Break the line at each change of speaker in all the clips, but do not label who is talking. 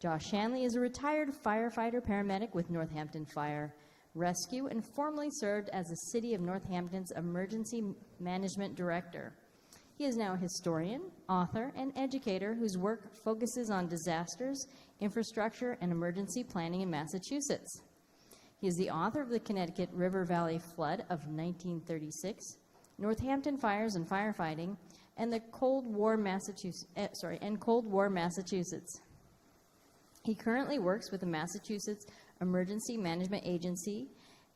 Josh Shanley is a retired firefighter paramedic with Northampton Fire Rescue and formerly served as the City of Northampton's Emergency Management Director. He is now a historian, author, and educator whose work focuses on disasters, infrastructure, and emergency planning in Massachusetts. He is the author of the Connecticut River Valley Flood of 1936, Northampton Fires and Firefighting, and the Cold War Massachusetts. He currently works with the Massachusetts Emergency Management Agency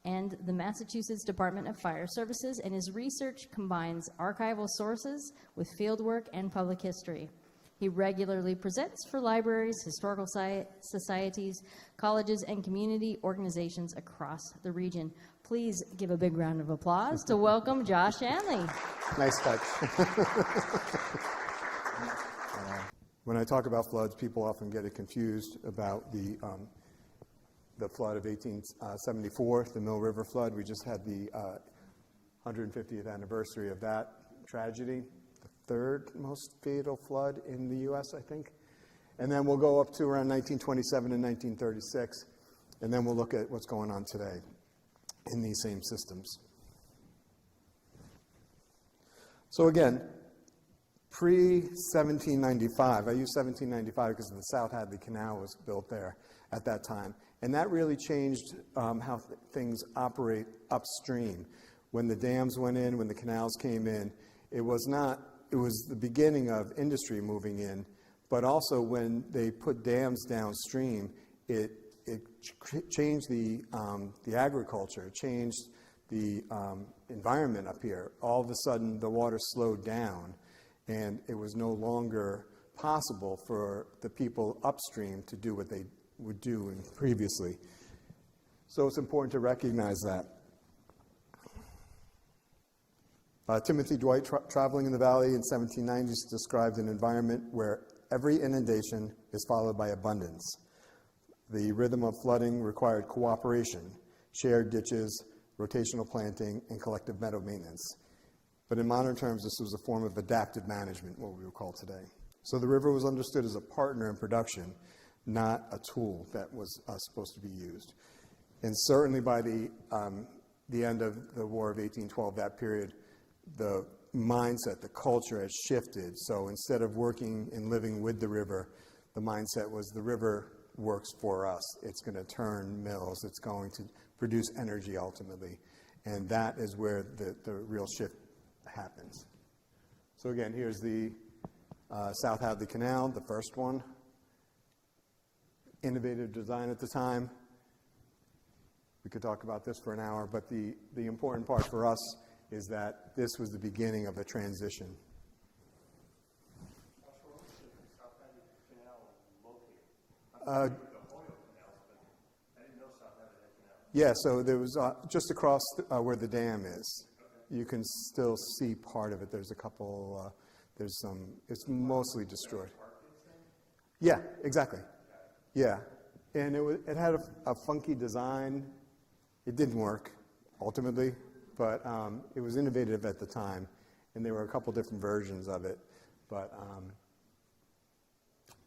and the Massachusetts Department of Fire Services, and his research combines archival sources with fieldwork and public history. He regularly presents for libraries, historical societies, colleges, and community organizations across the region. Please give a big round of applause to welcome Josh Shanley.
Nice touch. When I talk about floods, people often get it confused about the flood of 1874, the Mill River flood. We just had the 150th anniversary of that tragedy, the third most fatal flood in the U.S., I think. And then we'll go up to around 1927 and 1936, and then we'll look at what's going on today in these same systems. So again, pre-1795, I use 1795 because the South Hadley Canal was built there at that time. And that really changed how things operate upstream. When the dams went in, when the canals came in, it was the beginning of industry moving in, but also when they put dams downstream, it changed the agriculture, changed the environment up here. All of a sudden, the water slowed down, and it was no longer possible for the people upstream to do what they would do previously. So it's important to recognize that. Timothy Dwight, traveling in the valley in 1790s, described an environment where every inundation is followed by abundance. The rhythm of flooding required cooperation, shared ditches, rotational planting, and collective meadow maintenance. But in modern terms, this was a form of adaptive management, what we would call today. So the river was understood as a partner in production, not a tool that was supposed to be used. And certainly by the end of the War of 1812, that period, the mindset, the culture has shifted. So instead of working and living with the river, the mindset was the river works for us. It's going to turn mills. It's going to produce energy ultimately. And that is where the real shift happens. So again, here's the South Hadley Canal, the first one. Innovative design at the time. We could talk about this for an hour, but the important part for us is that this was the beginning of a transition.
South Hadley Canal located? I'm familiar with the Holyoke Canal, but I didn't know South Hadley Canal.
Yeah, so there was just across where the dam is. Okay. You can still see part of it. There's a couple, there's some, it's mostly destroyed. Yeah, exactly. Yeah, and it had a funky design. It didn't work, ultimately, but it was innovative at the time, and there were a couple different versions of it. But,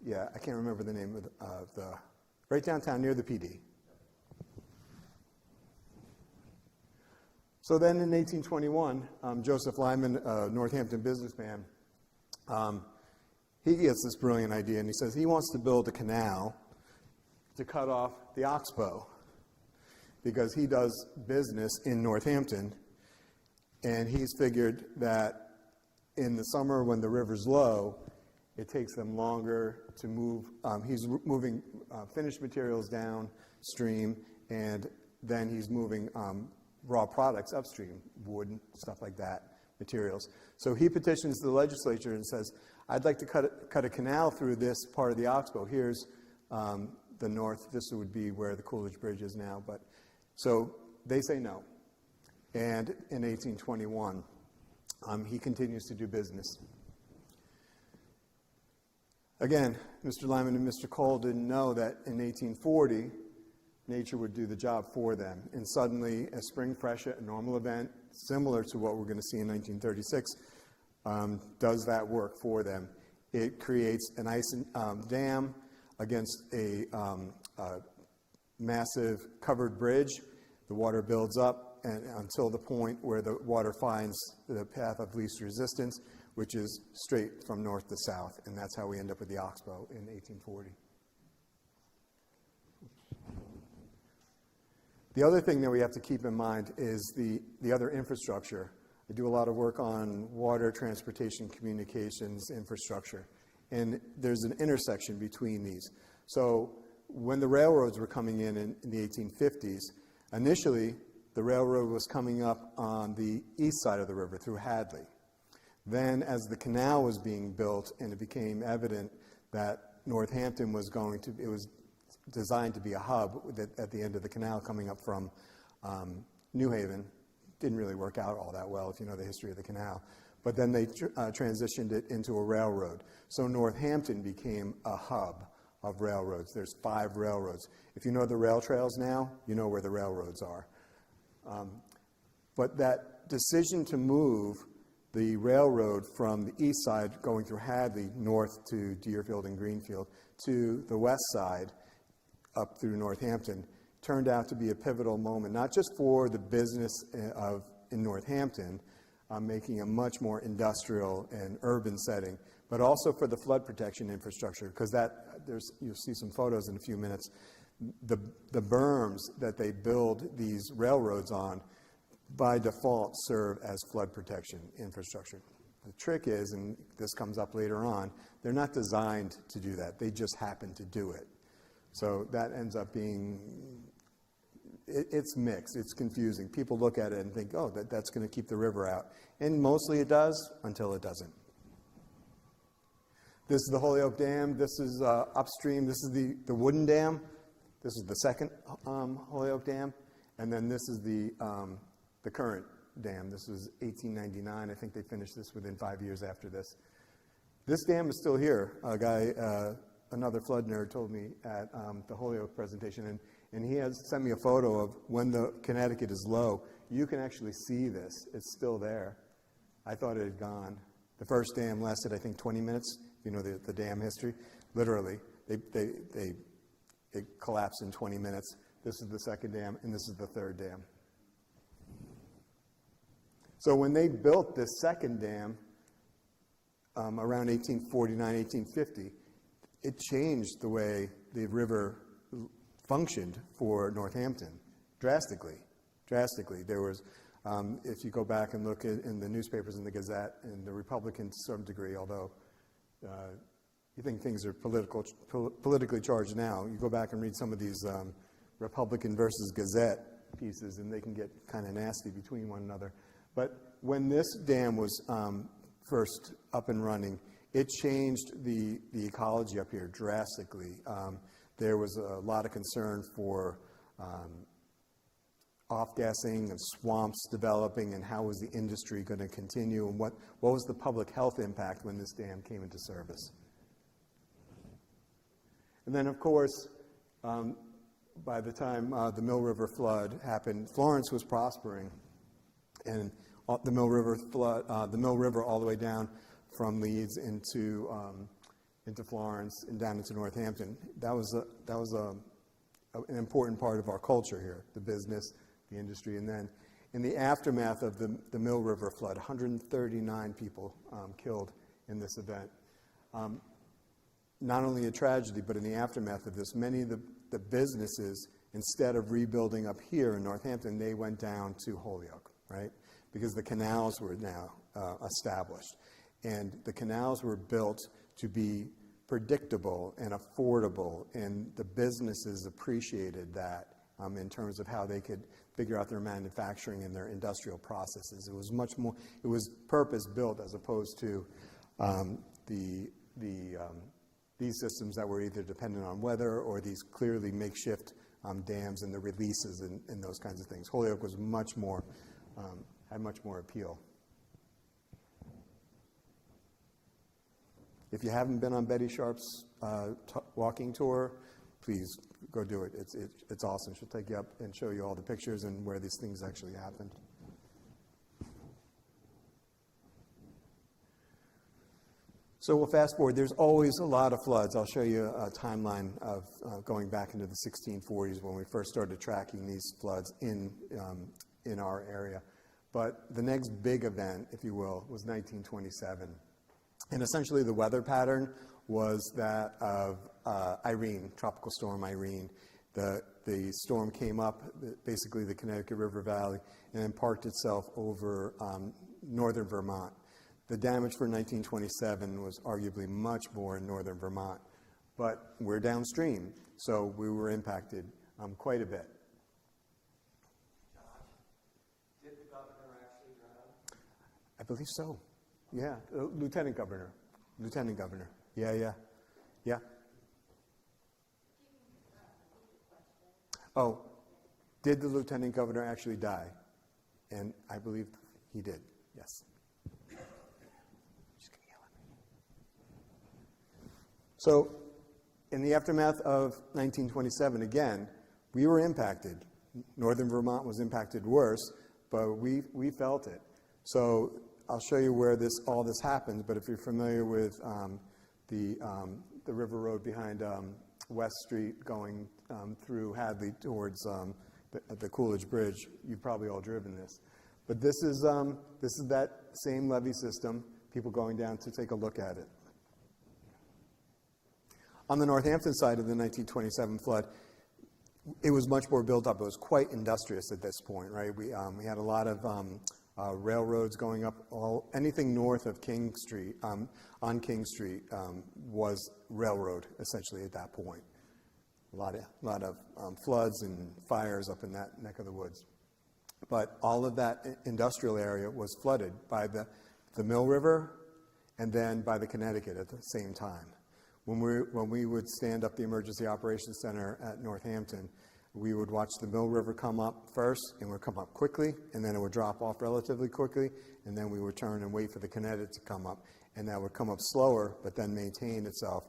yeah, I can't remember the name of the right downtown near the PD. So then in 1821, Joseph Lyman, a Northampton businessman, he gets this brilliant idea, and he says he wants to build a canal to cut off the Oxbow, because he does business in Northampton, and he's figured that in the summer when the river's low, it takes them longer to move. He's moving finished materials downstream, and then he's moving raw products upstream, wood, stuff like that, materials. So he petitions the legislature and says, I'd like to cut a canal through this part of the Oxbow. Here's the north. This would be where the Coolidge Bridge is now. But so they say no. And in 1821, he continues to do business. Again, Mr. Lyman and Mr. Cole didn't know that in 1840, nature would do the job for them. And suddenly, a spring freshet, a normal event, similar to what we're going to see in 1936, does that work for them. It creates an ice dam. against a massive covered bridge. The water builds up and until the point where the water finds the path of least resistance, which is straight from north to south, and that's how we end up with the Oxbow in 1840. The other thing that we have to keep in mind is the other infrastructure. I do a lot of work on water, transportation, communications, infrastructure, and there's an intersection between these. So when the railroads were coming in the 1850s, initially the railroad was coming up on the east side of the river through Hadley. Then as the canal was being built and it became evident that Northampton was going to, it was designed to be a hub at the end of the canal coming up from New Haven. Didn't really work out all that well if you know the history of the canal. But then they transitioned it into a railroad. So Northampton became a hub of railroads. There's 5 railroads. If you know the rail trails now, you know where the railroads are. But that decision to move the railroad from the east side going through Hadley north to Deerfield and Greenfield to the west side up through Northampton turned out to be a pivotal moment, not just for the business in Northampton, making a much more industrial and urban setting, but also for the flood protection infrastructure, because you'll see some photos in a few minutes. The berms that they build these railroads on by default serve as flood protection infrastructure. The trick is, and this comes up later on, they're not designed to do that. They just happen to do it. So that ends up being, it's mixed, it's confusing. People look at it and think, oh, that's going to keep the river out. And mostly it does until it doesn't. This is the Holyoke Dam. This is upstream. This is the wooden dam. This is the second Holyoke Dam. And then this is the current dam. This was 1899. I think they finished this within 5 years after this. This dam is still here. A guy, another flood nerd, told me at the Holyoke presentation, and he has sent me a photo of when the Connecticut is low. You can actually see this. It's still there. I thought it had gone. The first dam lasted, I think, 20 minutes. You know the dam history. Literally, it collapsed in 20 minutes. This is the second dam, and this is the third dam. So when they built this second dam around 1849, 1850, it changed the way the river functioned for Northampton drastically. There was, if you go back and look in the newspapers and the Gazette and the Republican to some degree, although you think things are politically charged now, you go back and read some of these Republican versus Gazette pieces and they can get kind of nasty between one another. But when this dam was first up and running, it changed the ecology up here drastically. There was a lot of concern for off-gassing and swamps developing, and how was the industry going to continue, and what was the public health impact when this dam came into service. And then, of course, by the time the Mill River flood happened, Florence was prospering, and the Mill River flood, the Mill River all the way down from Leeds into Florence and down into Northampton. That was an important part of our culture here, the business, the industry. And then in the aftermath of the Mill River flood, 139 people killed in this event. Not only a tragedy, but in the aftermath of this, many of the businesses, instead of rebuilding up here in Northampton, they went down to Holyoke, right? Because the canals were now established. And the canals were built to be predictable and affordable, and the businesses appreciated that in terms of how they could figure out their manufacturing and their industrial processes. It was much more, it was purpose-built as opposed to these systems that were either dependent on weather or these clearly makeshift dams and the releases and those kinds of things. Holyoke was much more, had much more appeal. If you haven't been on Betty Sharp's walking tour, please go do it. It's awesome. She'll take you up and show you all the pictures and where these things actually happened. So we'll fast forward. There's always a lot of floods. I'll show you a timeline of going back into the 1640s when we first started tracking these floods in our area. But the next big event, if you will, was 1927. And essentially the weather pattern was that of Irene, Tropical Storm Irene. The storm came up, basically the Connecticut River Valley, and then parked itself over northern Vermont. The damage for 1927 was arguably much more in northern Vermont, but we're downstream, so we were impacted quite a bit.
Did the governor actually drown?
I believe so. Yeah, Lieutenant Governor. Yeah. Oh, did the Lieutenant Governor actually die? And I believe he did, yes. She's gonna yell at me. So, in the aftermath of 1927, again, we were impacted. Northern Vermont was impacted worse, but we felt it. So, I'll show you where all this happens, but if you're familiar with the river road behind West Street going through Hadley towards the Coolidge Bridge, you've probably all driven this. But this is that same levee system, people going down to take a look at it. On the Northampton side of the 1927 flood, it was much more built up. It was quite industrious at this point, right? We had a lot of railroads going up. Anything north of King Street, on King Street, was railroad essentially at that point. A lot of floods and fires up in that neck of the woods. But all of that industrial area was flooded by the Mill River and then by the Connecticut at the same time. When we would stand up the Emergency Operations Center at Northampton, we would watch the Mill River come up first, and it would come up quickly, and then it would drop off relatively quickly, and then we would turn and wait for the Connecticut to come up, and that would come up slower, but then maintain itself,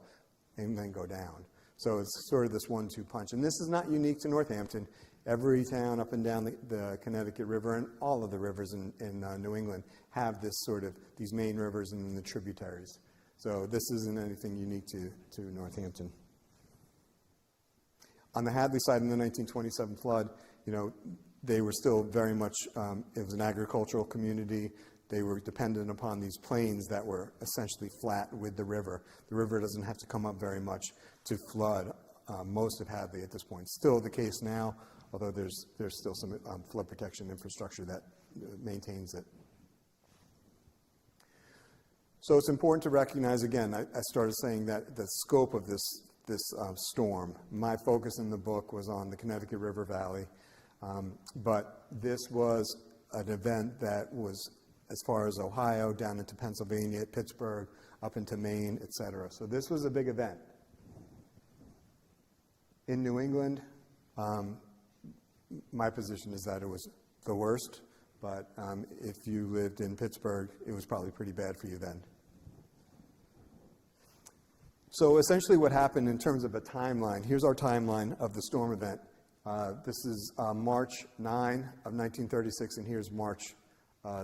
and then go down. So it's sort of this 1-2 punch. And this is not unique to Northampton. Every town up and down the Connecticut River, and all of the rivers in New England, have these main rivers and then the tributaries. So this isn't anything unique to Northampton. On the Hadley side in the 1927 flood, they were still very much, it was an agricultural community. They were dependent upon these plains that were essentially flat with the river. The river doesn't have to come up very much to flood most of Hadley at this point. Still the case now, although there's still some flood protection infrastructure that maintains it. So it's important to recognize, again, I started saying that the scope of this storm, my focus in the book was on the Connecticut River Valley, but this was an event that was as far as Ohio, down into Pennsylvania, Pittsburgh, up into Maine, etc. So this was a big event. In New England, my position is that it was the worst, but if you lived in Pittsburgh, it was probably pretty bad for you then. So essentially what happened in terms of a timeline, here's our timeline of the storm event. This is March 9 of 1936, and here's March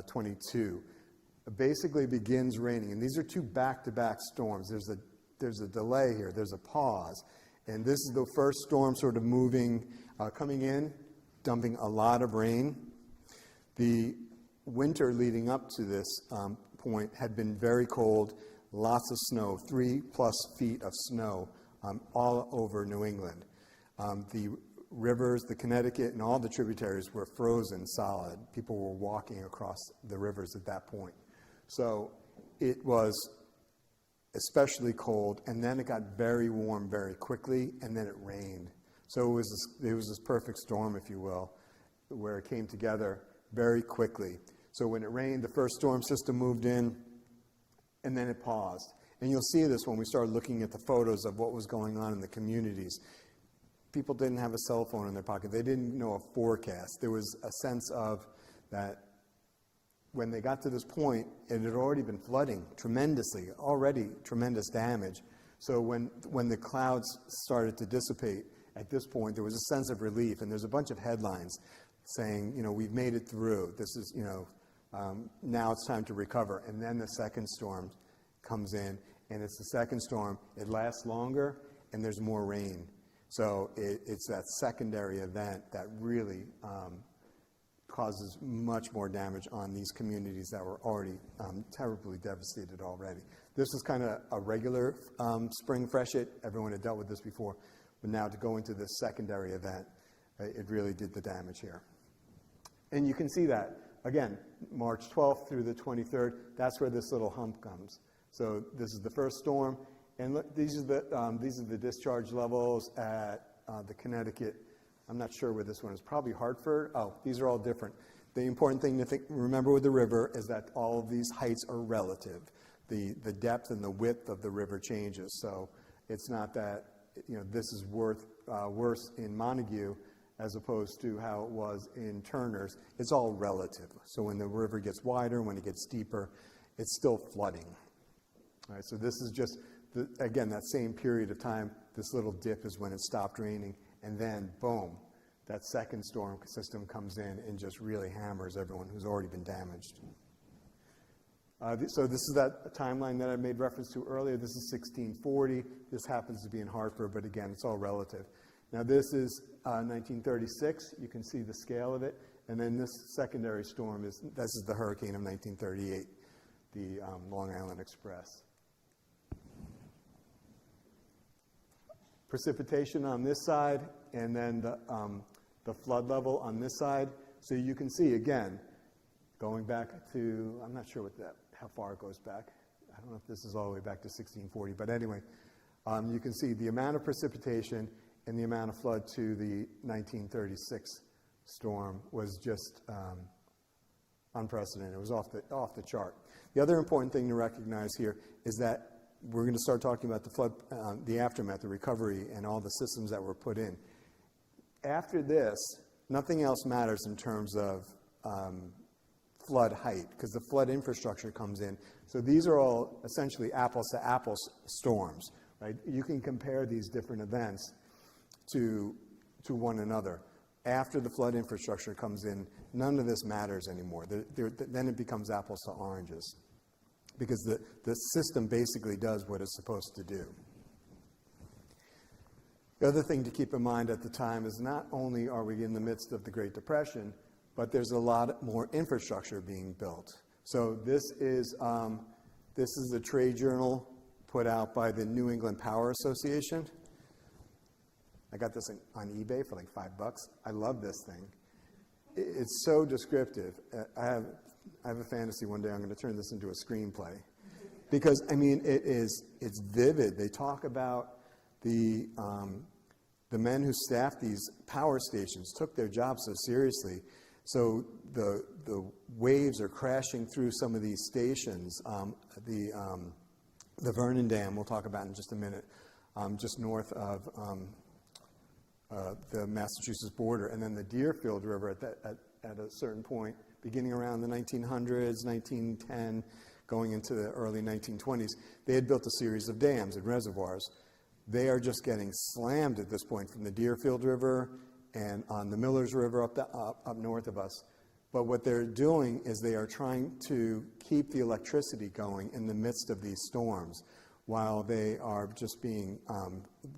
22. It basically begins raining, and these are two back-to-back storms. There's a delay here, there's a pause, and this is the first storm sort of moving, coming in, dumping a lot of rain. The winter leading up to this point had been very cold, lots of snow, 3+ feet of snow all over New England. The rivers, the Connecticut, and all the tributaries were frozen solid. People were walking across the rivers at that point. So it was especially cold, and then it got very warm very quickly, and then it rained. So it was this perfect storm, if you will, where it came together very quickly. So when it rained, the first storm system moved in, and then it paused. And you'll see this when we started looking at the photos of what was going on in the communities. People didn't have a cell phone in their pocket. They didn't know a forecast. There was a sense of that when they got to this point, it had already been flooding tremendously, already tremendous damage. So when the clouds started to dissipate, at this point, there was a sense of relief. And there's a bunch of headlines saying, we've made it through. This is, now it's time to recover. And then the second storm comes in, and it's the second storm. It lasts longer, and there's more rain. So it's that secondary event that really causes much more damage on these communities that were already terribly devastated already. This was kind of a regular spring freshet. Everyone had dealt with this before. But now to go into this secondary event, it really did the damage here. And you can see that, again, March 12th through the 23rd, that's where this little hump comes. So this is the first storm. And look, these are the discharge levels at the Connecticut. I'm not sure where this one is. Probably Hartford. Oh, these are all different. The important thing to remember with the river is that all of these heights are relative. The depth and the width of the river changes. So it's not that this is worse in Montague as opposed to how it was in Turner's. It's all relative. So when the river gets wider, when it gets deeper, it's still flooding. All right, so this is just, again, that same period of time. This little dip is when it stopped raining, and then, boom, that second storm system comes in and just really hammers everyone who's already been damaged. So this is that timeline that I made reference to earlier. This is 1640. This happens to be in Hartford, but again, it's all relative. Now this is 1936. You can see the scale of it. And then this secondary storm this is the hurricane of 1938, the Long Island Express. Precipitation on this side, and then the flood level on this side. So you can see, again, going back to, I'm not sure how far it goes back. I don't know if this is all the way back to 1640, but anyway, you can see the amount of precipitation and the amount of flood to the 1936 storm was just unprecedented. It was off the chart. The other important thing to recognize here is that we're going to start talking about the flood, the aftermath, the recovery, and all the systems that were put in. After this, nothing else matters in terms of flood height, because the flood infrastructure comes in. So these are all essentially apples-to-apples storms, right? You can compare these different events to one another. After the flood infrastructure comes in, none of this matters anymore. Then it becomes apples to oranges, because the system basically does what it's supposed to do. The other thing to keep in mind at the time is not only are we in the midst of the Great Depression, but there's a lot more infrastructure being built. So this is a trade journal put out by the New England Power Association. I got this on eBay for like $5. I love this thing. It's so descriptive. I have a fantasy one day I'm going to turn this into a screenplay, because I mean it's vivid. They talk about the men who staffed these power stations took their job so seriously. So the waves are crashing through some of these stations. The Vernon Dam, we'll talk about in just a minute, just north of the Massachusetts border, and then the Deerfield River at a certain point, beginning around the 1900s, 1910, going into the early 1920s, they had built a series of dams and reservoirs. They are just getting slammed at this point from the Deerfield River and on the Millers River up north of us. But what they're doing is they are trying to keep the electricity going in the midst of these storms, while they are just being,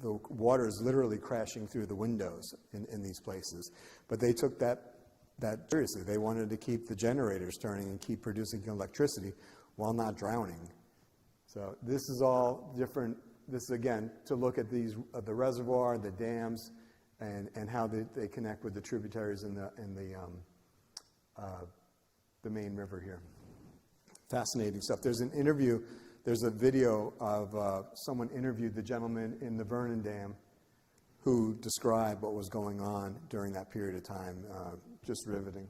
the water is literally crashing through the windows in these places. But they took that seriously. They wanted to keep the generators turning and keep producing electricity while not drowning. So this is all different. This is, again, to look at the reservoir, the dams, and how they connect with the tributaries in the main river here. Fascinating stuff. There's a video of someone interviewed the gentleman in the Vernon Dam who described what was going on during that period of time. Just riveting.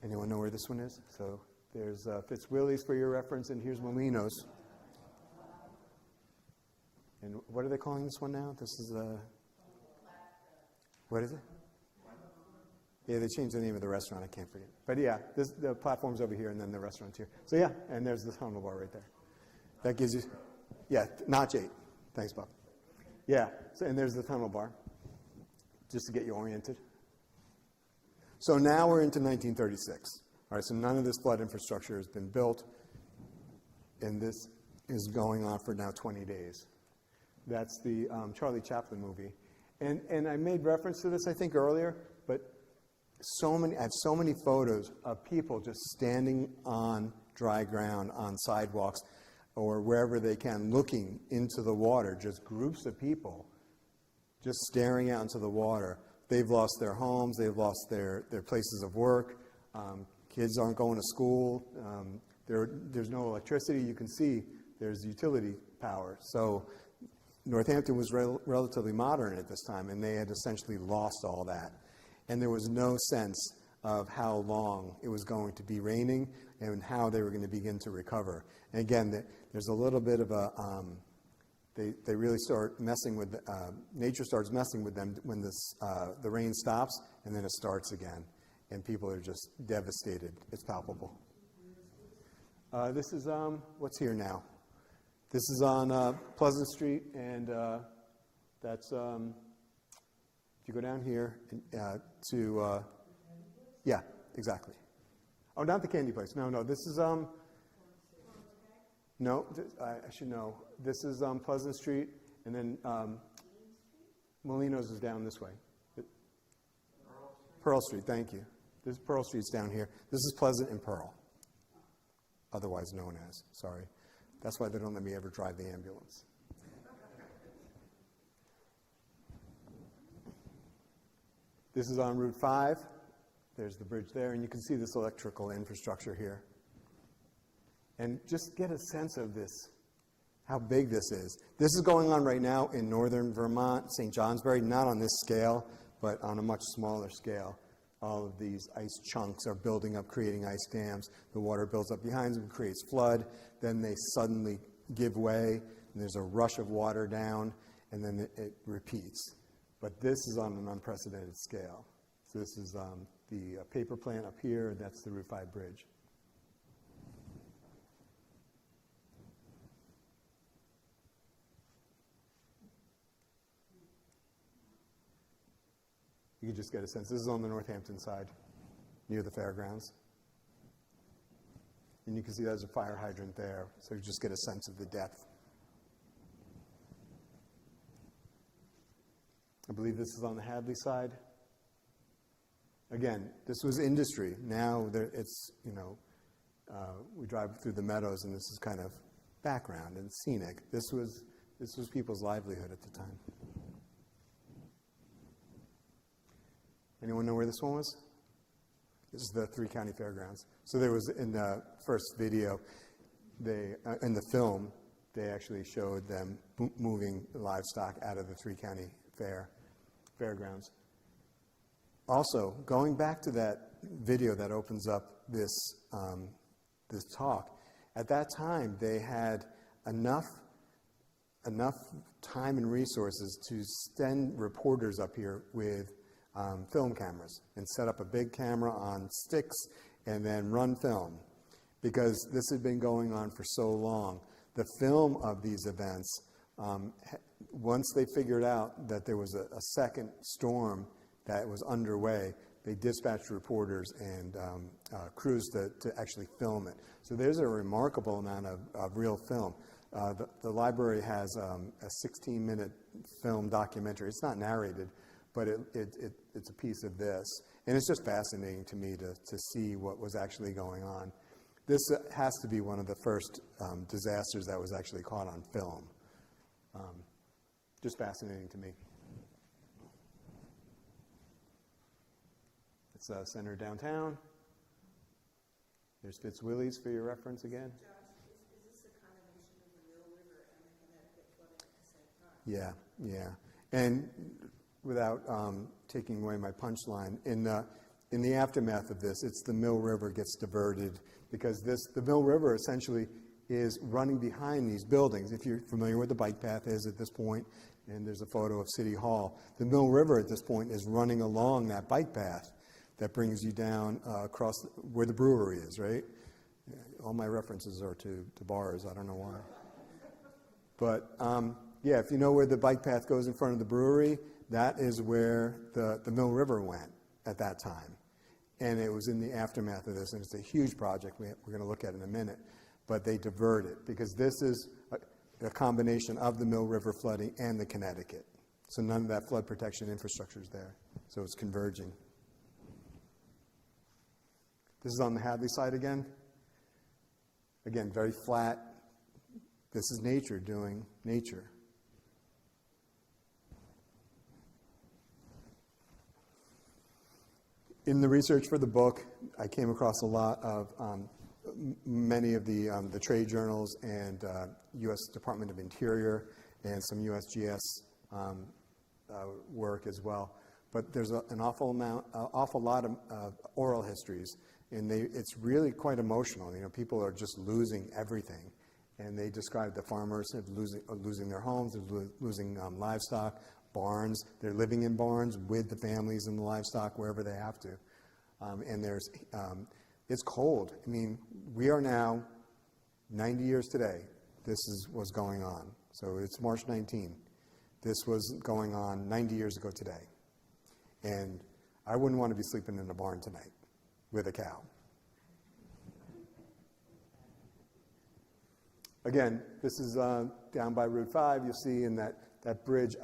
Anyone know where this one is? So there's Fitzwilliams for your reference, and here's Molinos. And what are they calling this one now? This is what is it? Yeah, they changed the name of the restaurant. I can't forget. But yeah, the platform's over here, and then the restaurant's here. So yeah, and there's the tunnel bar right there. That gives you, yeah, notch 8. Thanks, Bob. Yeah, so, and there's the tunnel bar, just to get you oriented. So now we're into 1936. All right, so none of this flood infrastructure has been built. and this is going on for now 20 days. That's the Charlie Chaplin movie. And I made reference to this, I think, earlier, but I have so many photos of people just standing on dry ground, on sidewalks, or wherever they can, looking into the water, just groups of people just staring out into the water. They've lost their homes, they've lost their places of work, kids aren't going to school, there's no electricity. You can see there's utility power. So Northampton was relatively modern at this time, and they had essentially lost all that. And there was no sense of how long it was going to be raining and how they were going to begin to recover. And again, there's a little bit of a, they really start messing with, nature starts messing with them when the rain stops, and then it starts again. And people are just devastated. It's palpable. This is what's here now. This is on Pleasant Street, and that's, if you go down here to, yeah, exactly. Oh, not the candy place. No, this is, no, I should know. This is Pleasant Street, and then Molino's is down this way. Pearl Street, thank you. This Pearl Street's down here. This is Pleasant and Pearl, otherwise known as, sorry. That's why they don't let me ever drive the ambulance. This is on Route 5. There's the bridge there, and you can see this electrical infrastructure here. And just get a sense of this, how big this is. This is going on right now in northern Vermont, St. Johnsbury, not on this scale, but on a much smaller scale. All of these ice chunks are building up, creating ice dams. The water builds up behind them, creates flood. Then they suddenly give way, and there's a rush of water down, and then it repeats. But this is on an unprecedented scale. So this is the paper plant up here, and that's the Route 5 bridge. You can just get a sense. This is on the Northampton side, near the fairgrounds. And you can see there's a fire hydrant there, so you just get a sense of the depth. I believe this is on the Hadley side. Again, this was industry. Now it's, we drive through the meadows, and this is kind of background and scenic. This was people's livelihood at the time. Anyone know where this one was? This is the Three County Fairgrounds. So there was, in the first video, in the film, they actually showed them moving livestock out of the Three County Fairgrounds. Also, going back to that video that opens up this talk, at that time they had enough time and resources to send reporters up here with film cameras and set up a big camera on sticks and then run film, because this had been going on for so long. The film of these events, once they figured out that there was a second storm that was underway, they dispatched reporters and crews to actually film it. So there's a remarkable amount of real film. The library has a 16-minute film documentary. It's not narrated, but it's a piece of this. And it's just fascinating to me to see what was actually going on. This has to be one of the first disasters that was actually caught on film. Just fascinating to me. It's center downtown. There's Fitzwillies for your reference again.
Josh, is this a combination of the Mill River and the Connecticut flooding at the same time?
Yeah. And without taking away my punchline, in the aftermath of this, it's the Mill River gets diverted, because the Mill River essentially is running behind these buildings. If you're familiar with the bike path is at this point, and there's a photo of City Hall, the Mill River at this point is running along that bike path that brings you down across where the brewery is, right? All my references are to bars. I don't know why. But, yeah, if you know where the bike path goes in front of the brewery, that is where the Mill River went at that time. And it was in the aftermath of this, and it's a huge project we're going to look at in a minute. but they divert it because this is a combination of the Mill River flooding and the Connecticut. So none of that flood protection infrastructure is there. So it's converging. This is on the Hadley side again. Again, very flat. This is nature doing nature. In the research for the book, I came across a lot of many of the trade journals and U.S. Department of Interior and some USGS work as well. But there's an awful lot of oral histories, and it's really quite emotional. You know, people are just losing everything, and they describe the farmers as losing their homes, losing livestock, barns. They're living in barns with the families and the livestock wherever they have to. And it's cold. I mean, we are now 90 years today. This was going on. So it's March 19. This was going on 90 years ago today. And I wouldn't want to be sleeping in a barn tonight with a cow. Again, this is down by Route 5. You'll see in that bridge.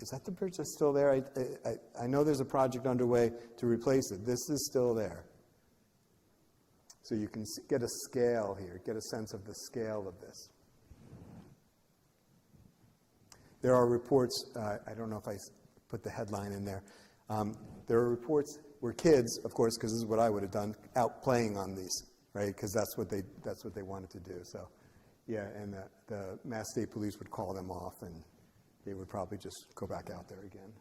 Is that the bridge that's still there? I know there's a project underway to replace it. This is still there. So you can get a scale here, get a sense of the scale of this. There are reports, I don't know if I put the headline in there. There are reports where kids, of course, because this is what I would have done, out playing on these, right? Because that's what they wanted to do. So, yeah, and the Mass State Police would call them off, and they would probably just go back out there again.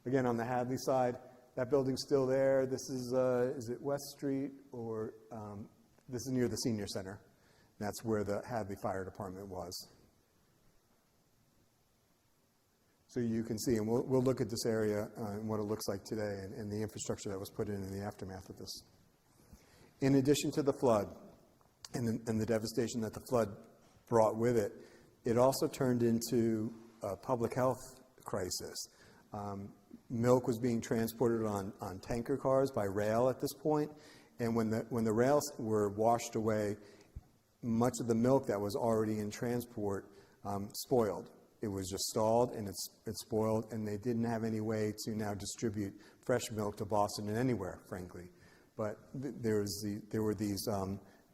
Again, on the Hadley side, that building's still there. This is it West Street, or this is near the Senior Center. That's where the Hadley Fire Department was. So you can see, and we'll look at this area and what it looks like today and the infrastructure that was put in the aftermath of this. In addition to the flood and the devastation that the flood brought with it, it also turned into a public health crisis. Milk was being transported on tanker cars by rail at this point, and when the rails were washed away, much of the milk that was already in transport spoiled. It was just stalled and it spoiled, and they didn't have any way to now distribute fresh milk to Boston and anywhere, frankly. But there were these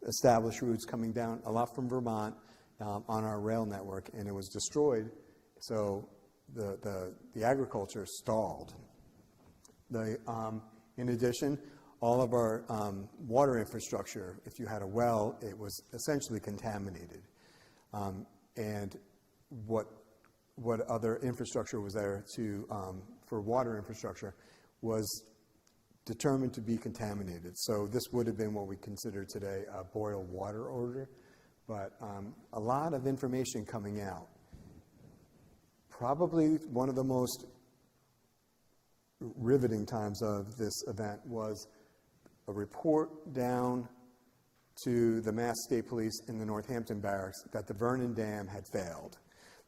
established routes coming down, a lot from Vermont, on our rail network, and it was destroyed. So the agriculture stalled. In addition, all of our water infrastructure, if you had a well, it was essentially contaminated. And what other infrastructure was there for water infrastructure was determined to be contaminated. So this would have been what we consider today a boil water order, but a lot of information coming out. Probably one of the most riveting times of this event was a report down to the Mass State Police in the Northampton barracks that the Vernon Dam had failed.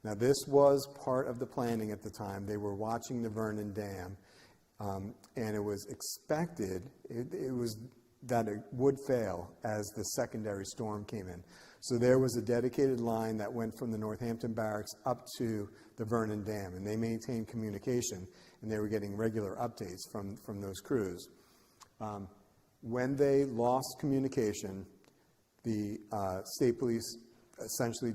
Now, this was part of the planning at the time. They were watching the Vernon Dam, and it was expected that it would fail as the secondary storm came in. So there was a dedicated line that went from the Northampton barracks up to the Vernon Dam, and they maintained communication, and they were getting regular updates from those crews. When they lost communication, the state police essentially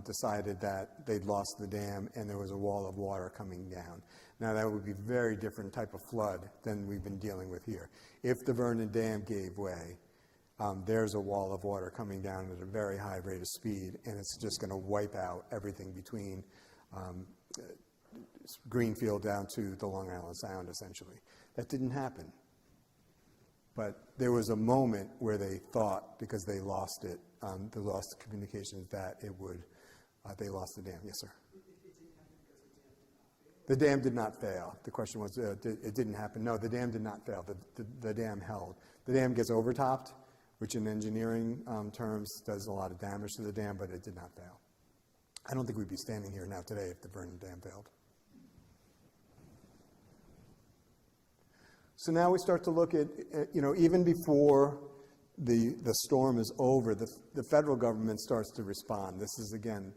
decided that they'd lost the dam and there was a wall of water coming down. Now, that would be a very different type of flood than we've been dealing with here. If the Vernon Dam gave way, there's a wall of water coming down at a very high rate of speed, and it's just going to wipe out everything between Greenfield down to the Long Island Sound, essentially. That didn't happen. But there was a moment where they thought, because they lost it, they lost the communications, that it would, they lost the dam. Yes, sir? The dam did not fail. The question was, it didn't happen. No, the dam did not fail. The dam held. The dam gets overtopped, which in engineering terms does a lot of damage to the dam, but it did not fail. I don't think we'd be standing here now today if the Vernon Dam failed. So now we start to look at, even before the storm is over, the federal government starts to respond. This is, again,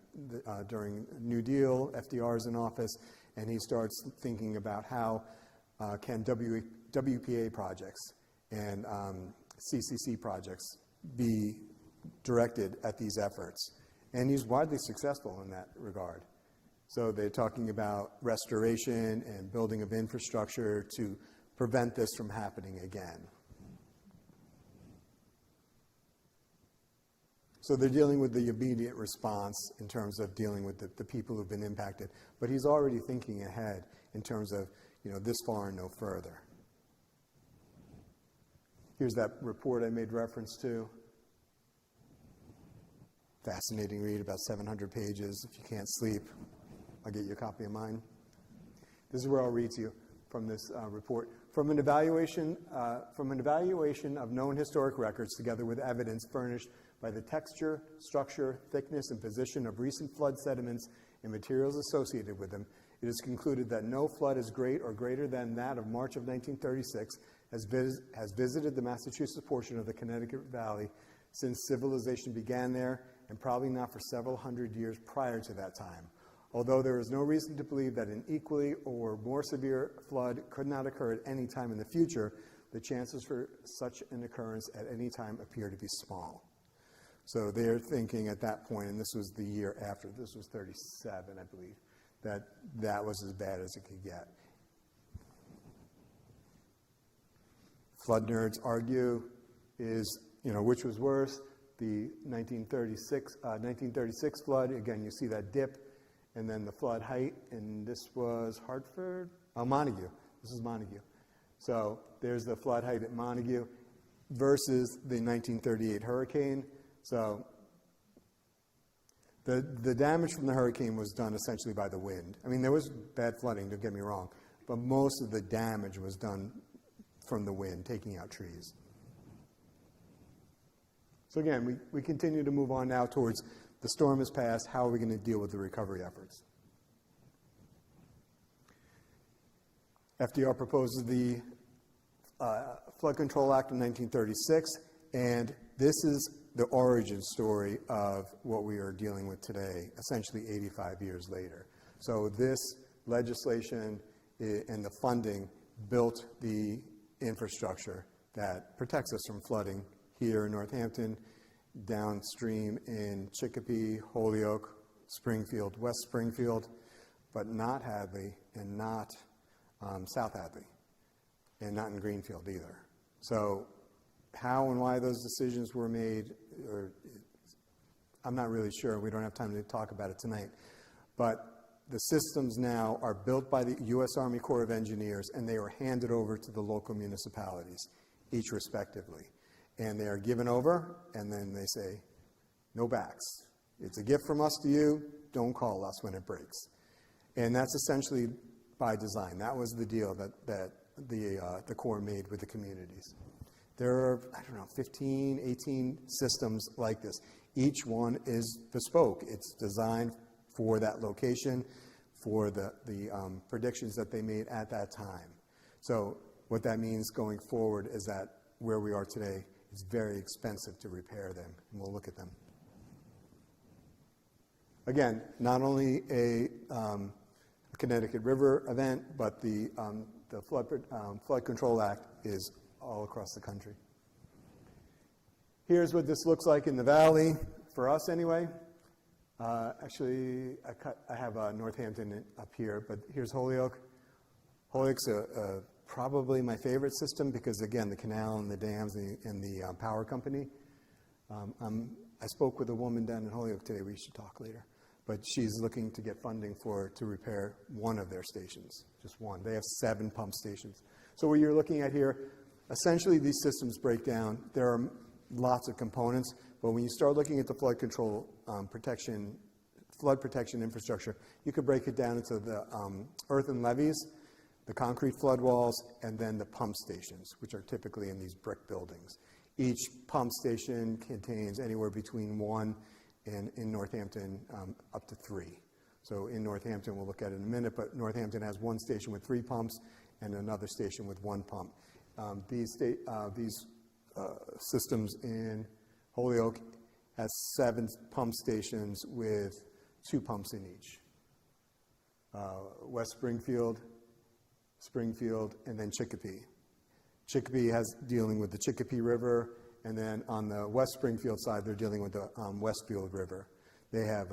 during New Deal, FDR's in office, and he starts thinking about how can WPA projects and CCC projects be directed at these efforts. And he's widely successful in that regard. So they're talking about restoration and building of infrastructure to prevent this from happening again. So they're dealing with the immediate response in terms of dealing with the people who've been impacted. But he's already thinking ahead in terms of, this far and no further. Here's that report I made reference to. Fascinating read, about 700 pages. If you can't sleep, I'll get you a copy of mine. This is where I'll read to you from this report. From an evaluation of known historic records, together with evidence furnished by the texture, structure, thickness, and position of recent flood sediments and materials associated with them, it is concluded that no flood as great or greater than that of March of 1936 has visited the Massachusetts portion of the Connecticut Valley since civilization began there, and probably not for several hundred years prior to that time. Although there is no reason to believe that an equally or more severe flood could not occur at any time in the future, the chances for such an occurrence at any time appear to be small. So they're thinking at that point, and this was the year after, this was 37, I believe, that was as bad as it could get. Flood nerds argue is, which was worse, the 1936 flood. Again, you see that dip, and then the flood height, and this was Hartford? Montague. This is Montague. So there's the flood height at Montague versus the 1938 hurricane. So the damage from the hurricane was done essentially by the wind. I mean, there was bad flooding, don't get me wrong, but most of the damage was done from the wind, taking out trees. So again, we continue to move on now towards the storm has passed. How are we going to deal with the recovery efforts? FDR proposes the Flood Control Act of 1936, and this is the origin story of what we are dealing with today, essentially 85 years later. So this legislation and the funding built the infrastructure that protects us from flooding here in Northampton, downstream in Chicopee, Holyoke, Springfield, West Springfield, but not Hadley and not South Hadley, and not in Greenfield either. So how and why those decisions were made, I'm not really sure. We don't have time to talk about it tonight. But the systems now are built by the U.S. Army Corps of Engineers, and they are handed over to the local municipalities, each respectively. And they are given over, and then they say, no backs. It's a gift from us to you. Don't call us when it breaks. And that's essentially by design. That was the deal that the Corps made with the communities. There are, 15, 18 systems like this. Each one is bespoke. It's designed for that location, for the predictions that they made at that time. So what that means going forward is that where we are today, it's very expensive to repair them, and we'll look at them. Again, not only a Connecticut River event, but the Flood Control Act is all across the country. Here's what this looks like in the valley, for us anyway. Actually, I have Northampton up here, but here's Holyoke. Holyoke's probably my favorite system because, again, the canal and the dams and the power company. I spoke with a woman down in Holyoke today. We should talk later. But she's looking to get funding to repair one of their stations, just one. They have 7 pump stations. So what you're looking at here, essentially these systems break down. There are lots of components, but when you start looking at the flood control flood protection infrastructure, you could break it down into the earthen levees, the concrete flood walls, and then the pump stations, which are typically in these brick buildings. Each pump station contains anywhere between 1 and, in Northampton, up to 3. So in Northampton, we'll look at it in a minute, but Northampton has 1 station with 3 pumps and another station with 1 pump. These systems in Holyoke has 7 pump stations with 2 pumps in each. West Springfield, and then Chicopee. Chicopee has dealing with the Chicopee River, and then on the West Springfield side, they're dealing with the Westfield River. They have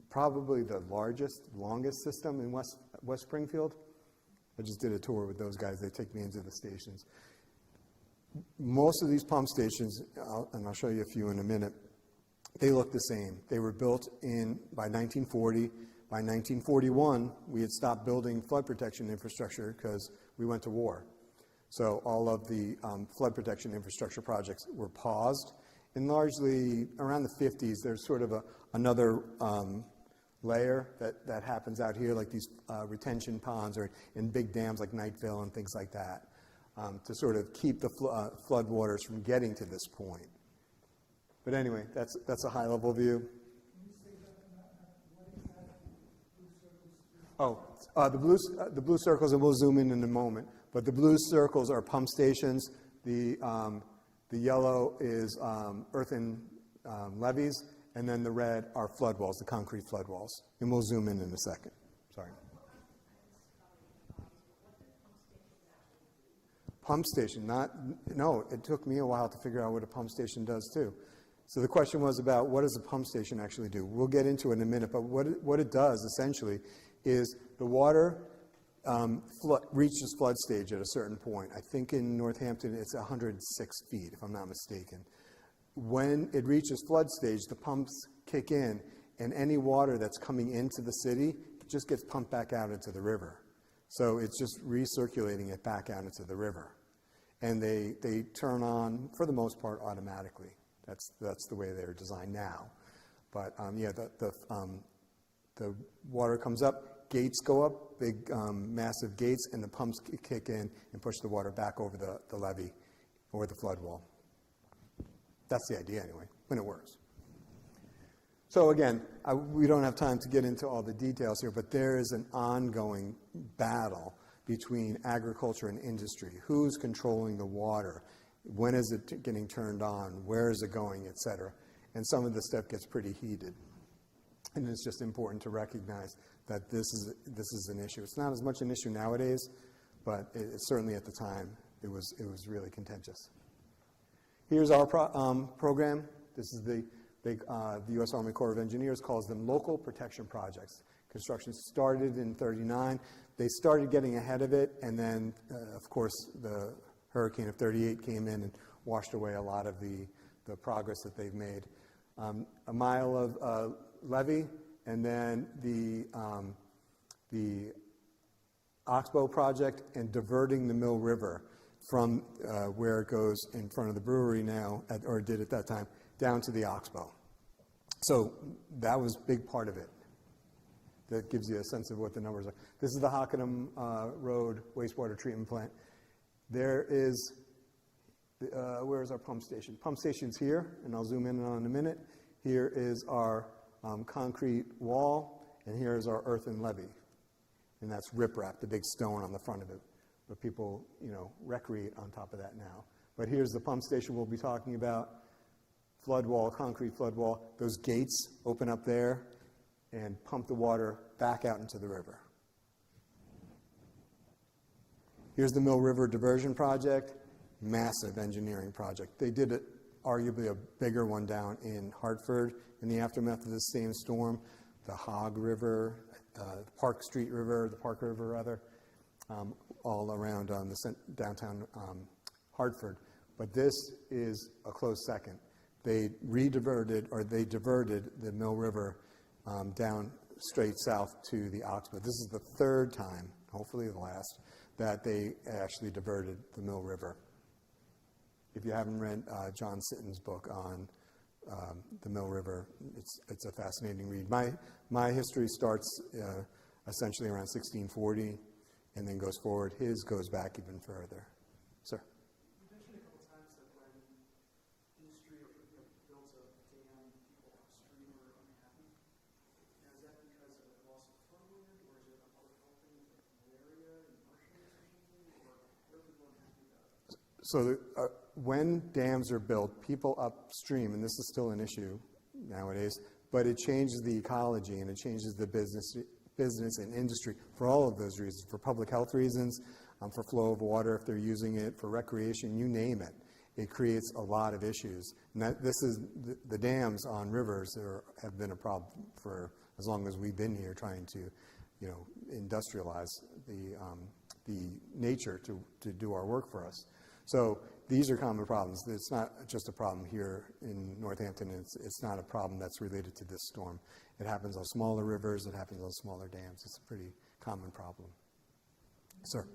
probably the longest system in West Springfield. I just did a tour with those guys. They take me into the stations. Most of these pump stations, and I'll show you a few in a minute, they look the same. They were built by 1940. By 1941, we had stopped building flood protection infrastructure because we went to war. So all of the flood protection infrastructure projects were paused. And largely around the 50s, there's sort of another layer that happens out here, like these retention ponds or in big dams like Knightville and things like that, to sort of keep the flood waters from getting to this point. But anyway, that's a high-level view. The blue circles, and we'll zoom in a moment. But the blue circles are pump stations. The yellow is earthen levees, and then the red are flood walls, the concrete flood walls. And we'll zoom in a second. Sorry. Pump station, no, it took me a while to figure out what a pump station does too. So the question was about what does a pump station actually do? We'll get into it in a minute, but what it does essentially is the water reaches flood stage at a certain point. I think in Northampton it's 106 feet, if I'm not mistaken. When it reaches flood stage, the pumps kick in, and any water that's coming into the city just gets pumped back out into the river. So it's just recirculating it back out into the river. And they turn on, for the most part, automatically. That's the way they're designed now. But the water comes up, gates go up, big massive gates, and the pumps kick in and push the water back over the levee or the flood wall. That's the idea anyway, when it works. So again, we don't have time to get into all the details here, but there is an ongoing battle between agriculture and industry. Who's controlling the water? When is it getting turned on? Where is it going, et cetera? And some of the stuff gets pretty heated. And it's just important to recognize that this is an issue. It's not as much an issue nowadays, but certainly at the time, it was really contentious. Here's our program. This is the U.S. Army Corps of Engineers calls them local protection projects. Construction started in '39. They started getting ahead of it, and then, of course, the hurricane of '38 came in and washed away a lot of the progress that they've made. A mile of levee, and then the Oxbow project, and diverting the Mill River from where it goes in front of the brewery now, or did at that time, down to the Oxbow. So that was a big part of it. That gives you a sense of what the numbers are. This is the Hockenham Road wastewater treatment plant. There is, where is our pump station? Pump station's here, and I'll zoom in on in a minute. Here is our concrete wall, and here is our earthen levee. And that's riprap, the big stone on the front of it. But people, recreate on top of that now. But here's the pump station we'll be talking about. Flood wall, concrete flood wall. Those gates open up there and pump the water back out into the river. Here's the Mill River Diversion Project. Massive engineering project. They did arguably a bigger one down in Hartford in the aftermath of the same storm. The Hog River, the Park River rather, all around the downtown Hartford. But this is a close second. They diverted the Mill River down straight south to the Oxbow. This is the third time, hopefully the last, that they actually diverted the Mill River. If you haven't read John Sitton's book on the Mill River, it's a fascinating read. My history starts essentially around 1640 and then goes forward. His goes back even further. Sir?
You mentioned a couple times that when industry builds a dam, people upstream are unhappy. Now, is that because of loss of farmland, or is it a public health thing with malaria and marshes or something, or what are people unhappy about?
So when dams are built, people upstream, and this is still an issue nowadays, but it changes the ecology and it changes the business and industry for all of those reasons, for public health reasons, for flow of water if they're using it, for recreation, you name it. It creates a lot of issues. And this is the dams on rivers have been a problem for as long as we've been here trying to, industrialize the nature to do our work for us. So these are common problems. It's not just a problem here in Northampton. It's not a problem that's related to this storm. It happens on smaller rivers. It happens on smaller dams. It's a pretty common problem. Sir?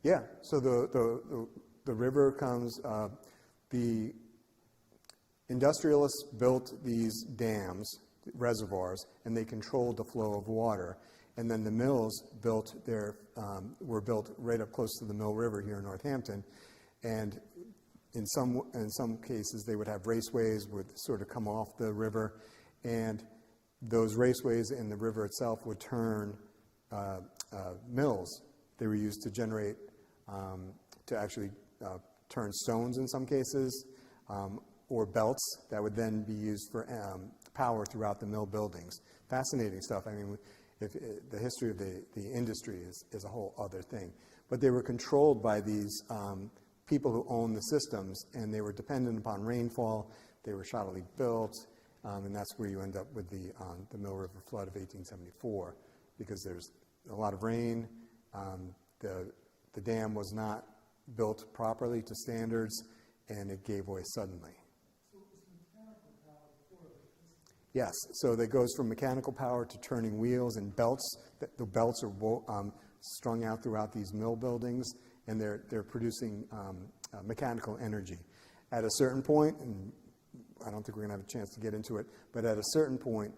Yeah, so the river comes, the industrialists built these dams, reservoirs, and they controlled the flow of water. And then the mills were built right up close to the Mill River here in Northampton. And in some cases, they would have raceways would sort of come off the river, and those raceways and the river itself would turn mills. They were used to generate, to actually turn stones in some cases, or belts that would then be used for power throughout the mill buildings. Fascinating stuff. I mean, the history of the industry is a whole other thing. But they were controlled by these people who owned the systems, and they were dependent upon rainfall. They were shoddily built, and that's where you end up with the Mill River Flood of 1874, because there's a lot of rain. The dam was not built properly to standards, and it gave way suddenly.
So it was mechanical power before electricity?
Yes, so that goes from mechanical power to turning wheels and belts. The belts are strung out throughout these mill buildings, and they're producing mechanical energy. At a certain point, and I don't think we're going to have a chance to get into it, but at a certain point,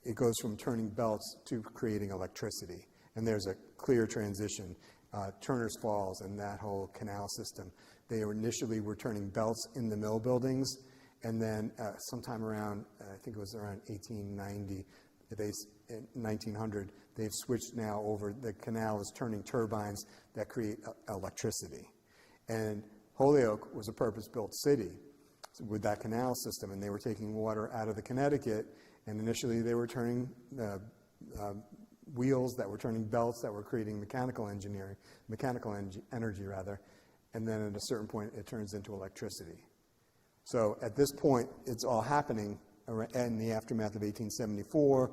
it goes from turning belts to creating electricity, and there's a clear transition. Turner's Falls and that whole canal system, they initially were turning belts in the mill buildings, and then sometime around, I think it was around 1890, 1900, they've switched now over. The canal is turning turbines that create electricity. And Holyoke was a purpose-built city with that canal system, and they were taking water out of the Connecticut, and initially they were turning wheels that were turning belts that were creating mechanical energy, and then at a certain point it turns into electricity. So at this point, it's all happening in the aftermath of 1874,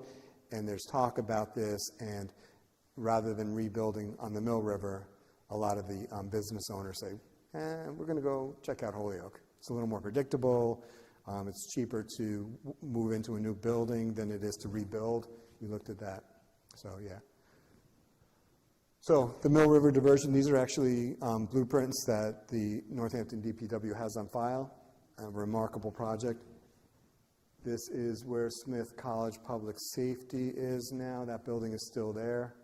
and there's talk about this, and rather than rebuilding on the Mill River, a lot of the business owners say, we're going to go check out Holyoke. It's a little more predictable. It's cheaper to move into a new building than it is to rebuild. We looked at that. So, yeah. So the Mill River diversion, these are actually blueprints that the Northampton DPW has on file. A remarkable project. This is where Smith College Public Safety is now. That building is still there.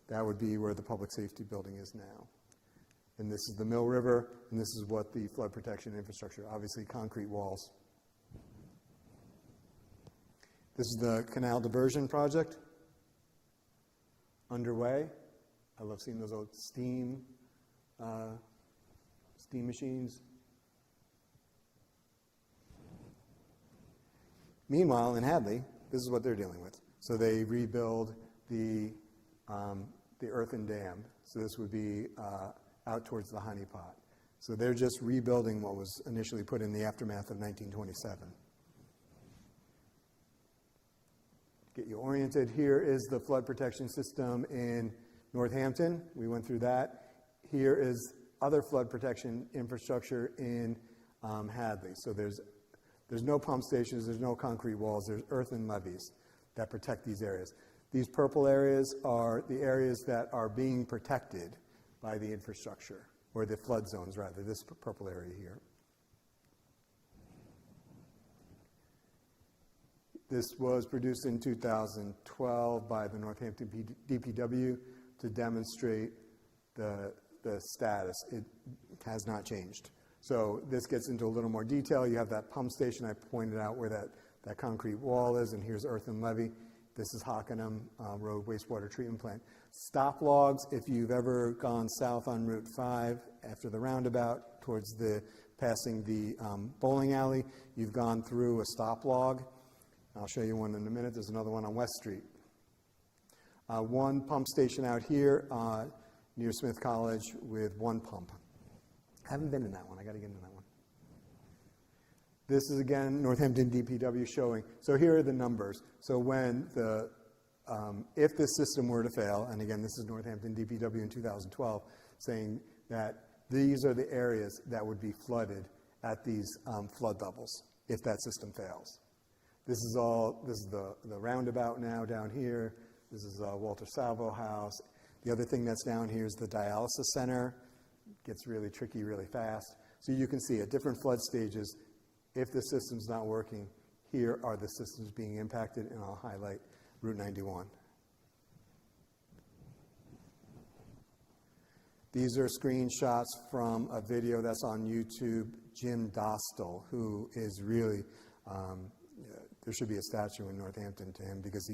That would be where the public safety building is now. And this is the Mill River, and this is what the flood protection infrastructure, obviously concrete walls. This is the canal diversion project underway. I love seeing those old steam machines. Meanwhile, in Hadley, this is what they're dealing with. So they rebuild the earthen dam. So this would be out towards the Honey Pot. So they're just rebuilding what was initially put in the aftermath of 1927. Get you oriented. Here is the flood protection system in Northampton. We went through that. Here is other flood protection infrastructure in Hadley. So there's no pump stations, there's no concrete walls, there's earthen levees that protect these areas. These purple areas are the areas that are being protected by the infrastructure, or the flood zones rather, this purple area here. This was produced in 2012 by the Northampton DPW to demonstrate the status. It has not changed. So this gets into a little more detail. You have that pump station I pointed out where that concrete wall is, and here's earthen levee. This is Hockenham Road wastewater treatment plant. Stop logs, if you've ever gone south on Route 5 after the roundabout towards passing the bowling alley, you've gone through a stop log. I'll show you one in a minute. There's another one on West Street. One pump station out here near Smith College with one pump. Haven't been in that one. I got to get into that one. This is, again, Northampton DPW showing. So here are the numbers. So when if this system were to fail, and again, this is Northampton DPW in 2012, saying that these are the areas that would be flooded at these flood levels if that system fails. This is the roundabout now down here. This is Walter Salvo House. The other thing that's down here is the dialysis center. Gets really tricky really fast. So you can see at different flood stages, if the system's not working, here are the systems being impacted, and I'll highlight Route 91. These are screenshots from a video that's on YouTube. Jim Dostal, who is really, there should be a statue in Northampton to him because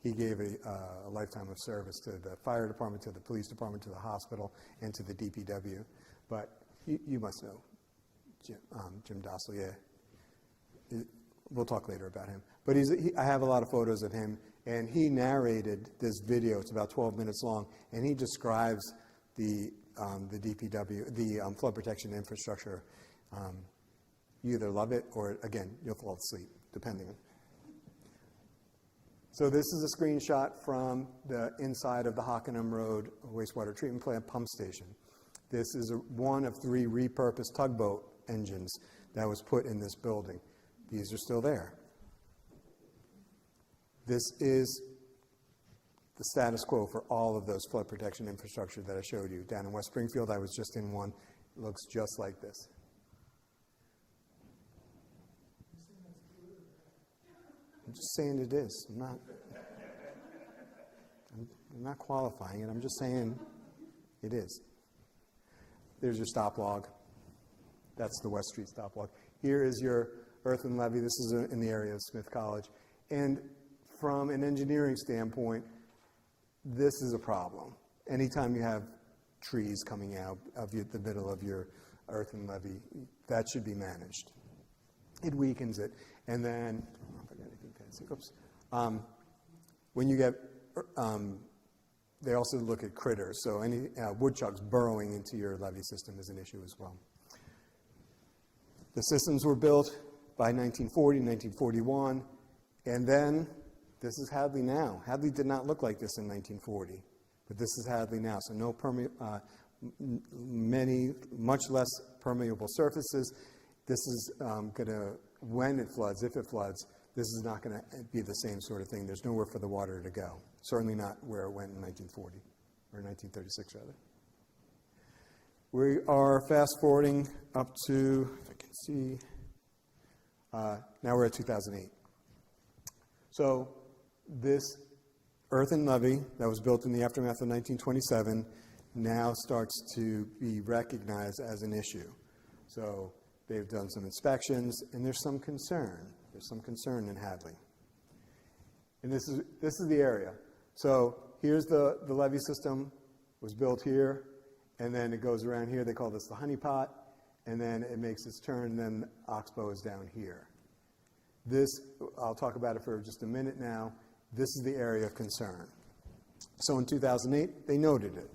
he gave a lifetime of service to the fire department, to the police department, to the hospital, and to the DPW. But you must know Jim Dostal, yeah. We'll talk later about him. But I have a lot of photos of him, and he narrated this video. It's about 12 minutes long, and he describes the DPW, the flood protection infrastructure. You either love it or, again, you'll fall asleep, depending. So this is a screenshot from the inside of the Hockenham Road wastewater treatment plant pump station. This is one of 3 repurposed tugboat engines that was put in this building. These are still there. This is the status quo for all of those flood protection infrastructure that I showed you. Down in West Springfield, I was just in one. It looks just like this. I'm just saying it is. I'm not qualifying it. I'm just saying it is. There's your stop log. That's the West Street stop log. Here is your earthen levee. This is in the area of Smith College. And from an engineering standpoint, this is a problem. Anytime you have trees coming out of the middle of your earthen levee, that should be managed. It weakens it. And then, I don't know if I got anything fancy. Oops. When you get, they also look at critters. So any woodchucks burrowing into your levee system is an issue as well. The systems were built by 1940, 1941, and then this is Hadley now. Hadley did not look like this in 1940, but this is Hadley now. So no much less permeable surfaces. This is going to, when it floods, if it floods, this is not going to be the same sort of thing. There's nowhere for the water to go. Certainly not where it went in 1940, or 1936 rather. We are fast forwarding up to, if I can see, now we're at 2008. So this earthen levee that was built in the aftermath of 1927 now starts to be recognized as an issue. So they've done some inspections, and there's some concern. There's some concern in Hadley. And this is the area. So here's the levee system, was built here, and then it goes around here. They call this the honeypot, and then it makes its turn, and then Oxbow is down here. This, I'll talk about it for just a minute now. This is the area of concern. So in 2008, they noted it.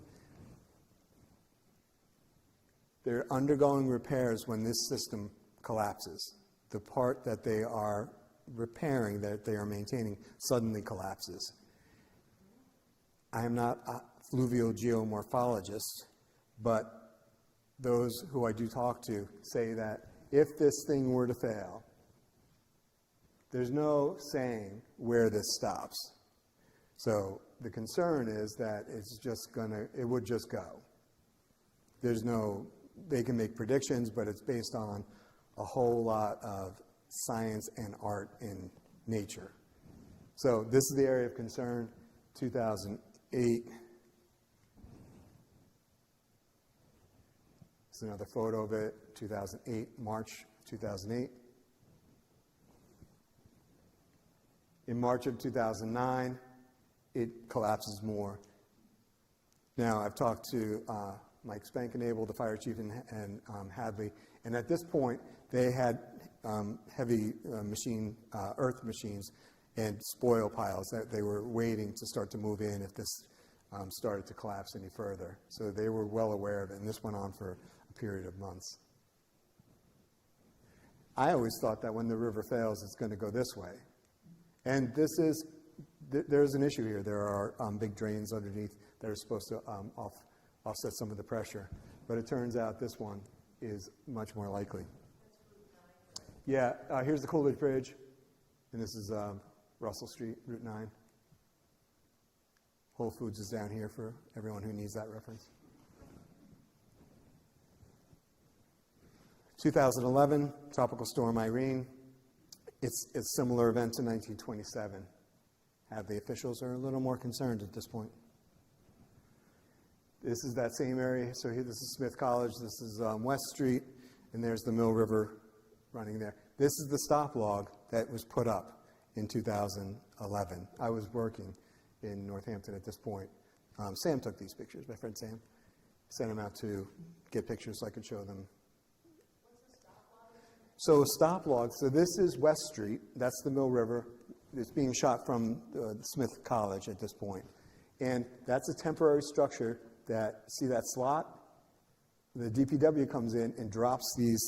They're undergoing repairs when this system collapses. The part that they are repairing, that they are maintaining, suddenly collapses. I am not a fluvial geomorphologist, but those who I do talk to say that if this thing were to fail, there's no saying where this stops. So the concern is that it would just go. There's no, they can make predictions, but it's based on a whole lot of science and art in nature. So this is the area of concern, 2008. This is another photo of it, 2008, March 2008. In March of 2009, it collapses more. Now, I've talked to Mike Spankenable, the fire chief in Hadley, and at this point, they had heavy earth machines and spoil piles that they were waiting to start to move in if this started to collapse any further. So they were well aware of it, and this went on for a period of months. I always thought that when the river fails, it's going to go this way. And there's an issue here. There are big drains underneath that are supposed to offset some of the pressure. But it turns out this one is much more likely. Yeah, here's the Coolidge Bridge, and this is Russell Street, Route 9. Whole Foods is down here for everyone who needs that reference. 2011, Tropical Storm Irene. It's a similar event to 1927. Hadley officials are a little more concerned at this point. This is that same area. So here, this is Smith College. This is West Street, and there's the Mill River running there. This is the stop log that was put up in 2011. I was working in Northampton at this point. Sam took these pictures, my friend Sam. Sent them out to get pictures so I could show them. So a stop log, so this is West Street. That's the Mill River. It's being shot from Smith College at this point. And that's a temporary structure that, see that slot? The DPW comes in and drops these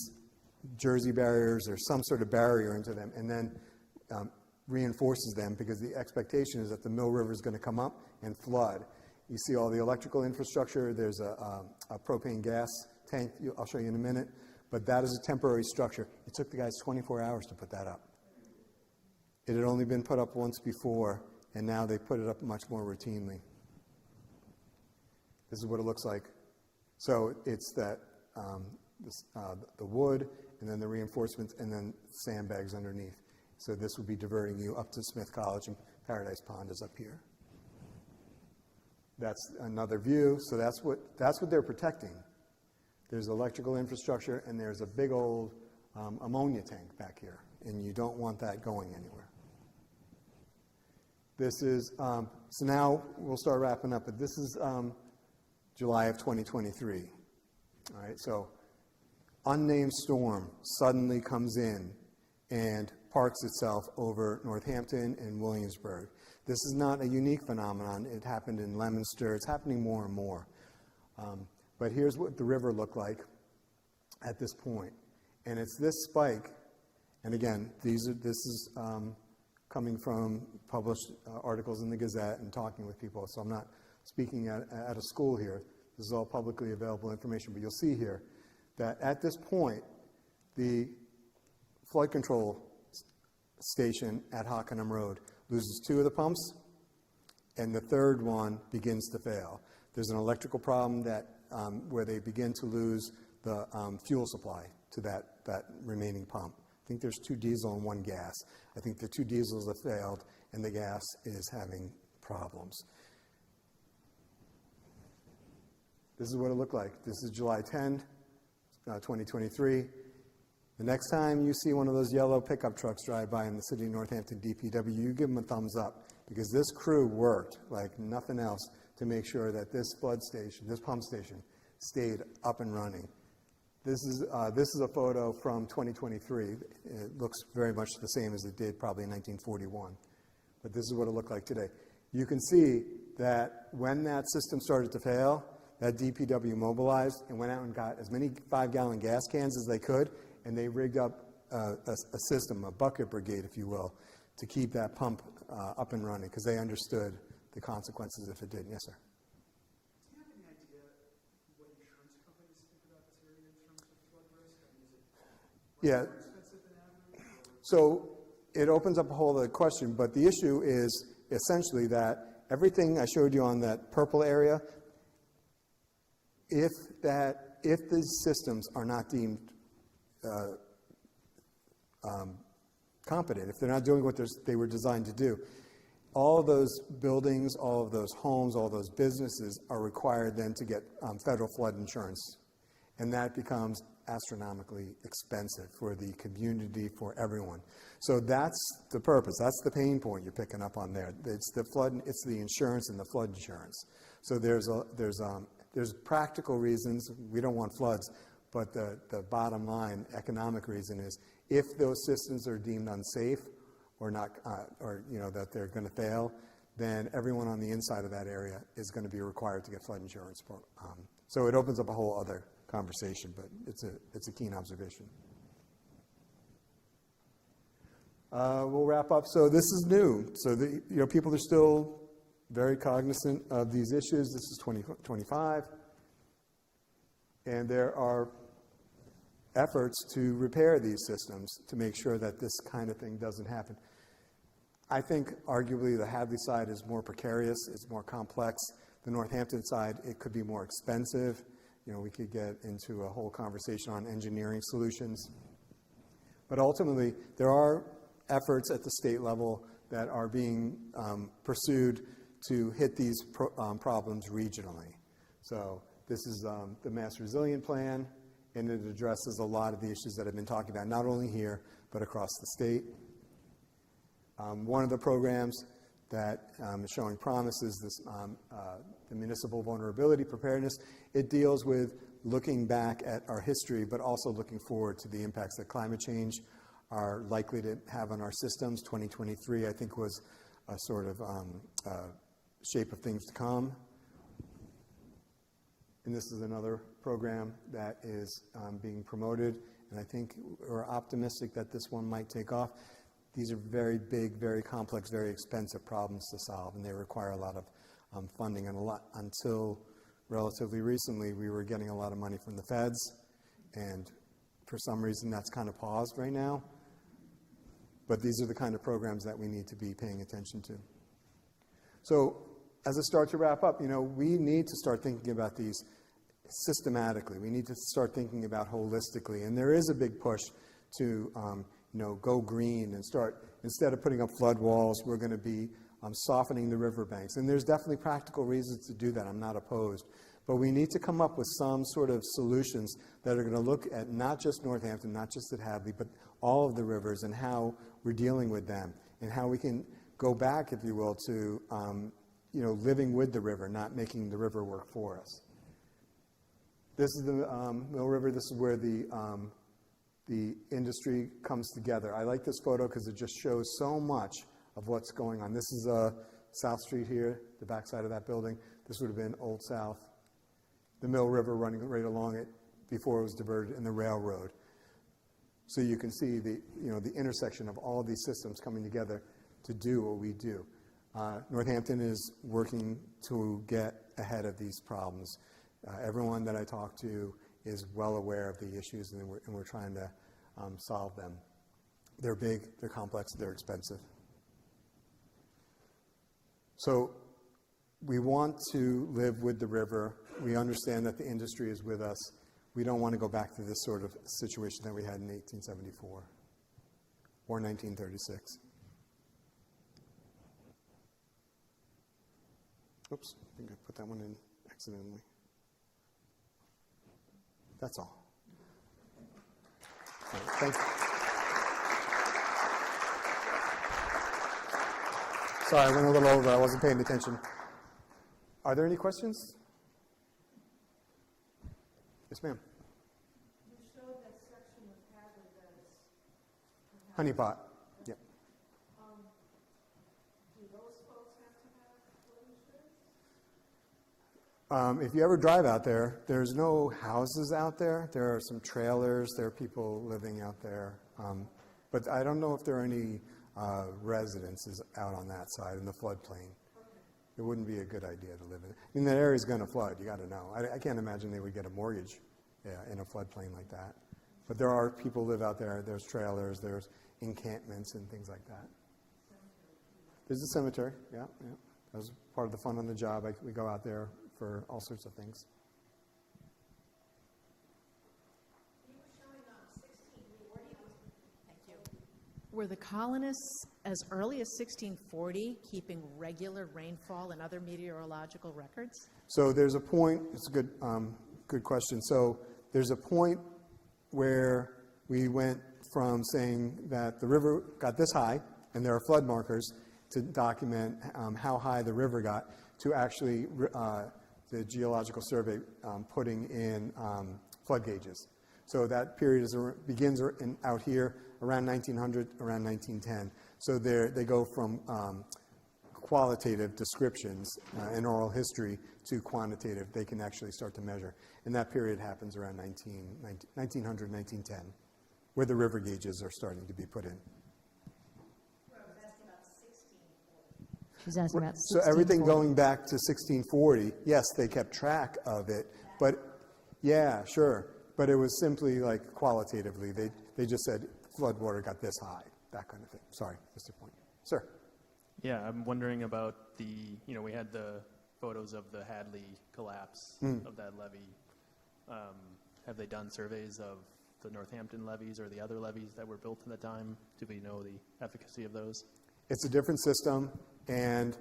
Jersey barriers or some sort of barrier into them and then reinforces them because the expectation is that the Mill River is going to come up and flood. You see all the electrical infrastructure. There's a propane gas tank I'll show you in a minute. But that is a temporary structure. It took the guys 24 hours to put that up. It had only been put up once before, and now they put it up much more routinely. This is what it looks like. So it's that the wood, and then the reinforcements, and then sandbags underneath. So this would be diverting you up to Smith College, and Paradise Pond is up here. That's another view. So that's what they're protecting. There's electrical infrastructure, and there's a big old ammonia tank back here, and you don't want that going anywhere. This is, so now we'll start wrapping up, but this is July of 2023. All right, so unnamed storm suddenly comes in and parks itself over Northampton and Williamsburg. This is not a unique phenomenon. It happened in Leominster. It's happening more and more. But here's what the river looked like at this point. And it's this spike, and again, this is coming from published articles in the Gazette and talking with people, so I'm not speaking at a school here. This is all publicly available information, but you'll see here that at this point, the flood control station at Hockenham Road loses 2 of the pumps, and the third one begins to fail. There's an electrical problem that where they begin to lose the fuel supply to that remaining pump. I think there's 2 diesel and 1 gas. I think the 2 diesels have failed, and the gas is having problems. This is what it looked like. This is July 10, 2023. The next time you see one of those yellow pickup trucks drive by in the city of Northampton DPW, you give them a thumbs up, because this crew worked like nothing else to make sure that this flood station, this pump station, stayed up and running. This is a photo from 2023. It looks very much the same as it did probably in 1941. But this is what it looked like today. You can see that when that system started to fail, that DPW mobilized and went out and got as many 5-gallon gas cans as they could, and they rigged up a system, a bucket brigade, if you will, to keep that pump up and running, because they understood the consequences if it didn't. Yes, sir?
Do you have any idea what insurance companies think about this area in terms of flood risk? I mean, is it
Yeah.
more expensive than average?
So it opens up a whole other question, but the issue is essentially that everything I showed you on that purple area, if these systems are not deemed competent, if they're not doing what they were designed to do, all of those buildings, all of those homes, all those businesses are required then to get federal flood insurance. And that becomes astronomically expensive for the community, for everyone. So that's the purpose. That's the pain point you're picking up on there. It's the flood, it's the insurance and the flood insurance. So there's practical reasons. We don't want floods, but the bottom line economic reason is if those systems are deemed unsafe or not, or that they're going to fail, then everyone on the inside of that area is going to be required to get flood insurance. So it opens up a whole other conversation, but it's a keen observation. We'll wrap up. So this is new. So people are still very cognizant of these issues. This is 2025, and there are efforts to repair these systems to make sure that this kind of thing doesn't happen. I think arguably the Hadley side is more precarious, it's more complex. The Northampton side, it could be more expensive. We could get into a whole conversation on engineering solutions. But ultimately, there are efforts at the state level that are being pursued to hit these problems regionally. So this is the Mass Resilient Plan, and it addresses a lot of the issues that I've been talking about, not only here, but across the state. One of the programs that is showing promise is this, the Municipal Vulnerability Preparedness. It deals with looking back at our history, but also looking forward to the impacts that climate change are likely to have on our systems. 2023, I think, was a sort of shape of things to come. And this is another program that is being promoted, and I think we're optimistic that this one might take off. These are very big, very complex, very expensive problems to solve, and they require a lot of funding. And until relatively recently, we were getting a lot of money from the feds, and for some reason that's kind of paused right now. But these are the kind of programs that we need to be paying attention to. So as I start to wrap up, we need to start thinking about these systematically. We need to start thinking about holistically. And there is a big push to go green and start, instead of putting up flood walls, we're going to be softening the riverbanks. And there's definitely practical reasons to do that. I'm not opposed. But we need to come up with some sort of solutions that are going to look at not just Northampton, not just at Hadley, but all of the rivers and how we're dealing with them and how we can go back, if you will, to living with the river, not making the river work for us. This is the Mill River. This is where the industry comes together. I like this photo because it just shows so much of what's going on. This is South Street here, the backside of that building. This would have been Old South. The Mill River running right along it before it was diverted, and the railroad. So you can see the intersection of all these systems coming together to do what we do. Northampton is working to get ahead of these problems. Everyone that I talk to is well aware of the issues, and we're trying to solve them. They're big, they're complex, they're expensive. So we want to live with the river. We understand that the industry is with us. We don't want to go back to this sort of situation that we had in 1874 or 1936. Oops, I think I put that one in accidentally. That's all. Thanks. Sorry, I went a little over. I wasn't paying attention. Are there any questions? Yes, ma'am.
You showed that section of Hadley that is...
Honeypot. Yep.
Do those folks have to have flood insurance?
If you ever drive out there, there's no houses out there. There are some trailers. There are people living out there. But I don't know if there are any residences out on that side in the floodplain. It wouldn't be a good idea to live in. I mean, that area's going to flood. You got to know. I can't imagine they would get a mortgage in a floodplain like that. But there are people live out there. There's trailers. There's encampments and things like that. There's a cemetery. Yeah. That was part of the fun on the job. We go out there for all sorts of things.
You were showing on 1640.
Thank you. Were the colonists as early as 1640 keeping regular rainfall and other meteorological records?
So there's a point. It's a good question. So there's a point where we went from saying that the river got this high, and there are flood markers to document how high the river got, to actually the Geological Survey putting in flood gauges. So that period begins out here around 1900, around 1910. So they go from qualitative descriptions in oral history to quantitative. They can actually start to measure. And that period happens around 1900, 1910, where the river gauges are starting to be put in.
She's asking about
So everything
1640.
going back to 1640, yes, they kept track of it, but yeah, sure. But it was simply like qualitatively. They just said flood water got this high, that kind of thing. Sorry, Mr. Point. Sir.
Yeah, I'm wondering about the, we had the photos of the Hadley collapse of that levee. Have they done surveys of the Northampton levees or the other levees that were built at the time? Do we know the efficacy of those?
It's a different system, and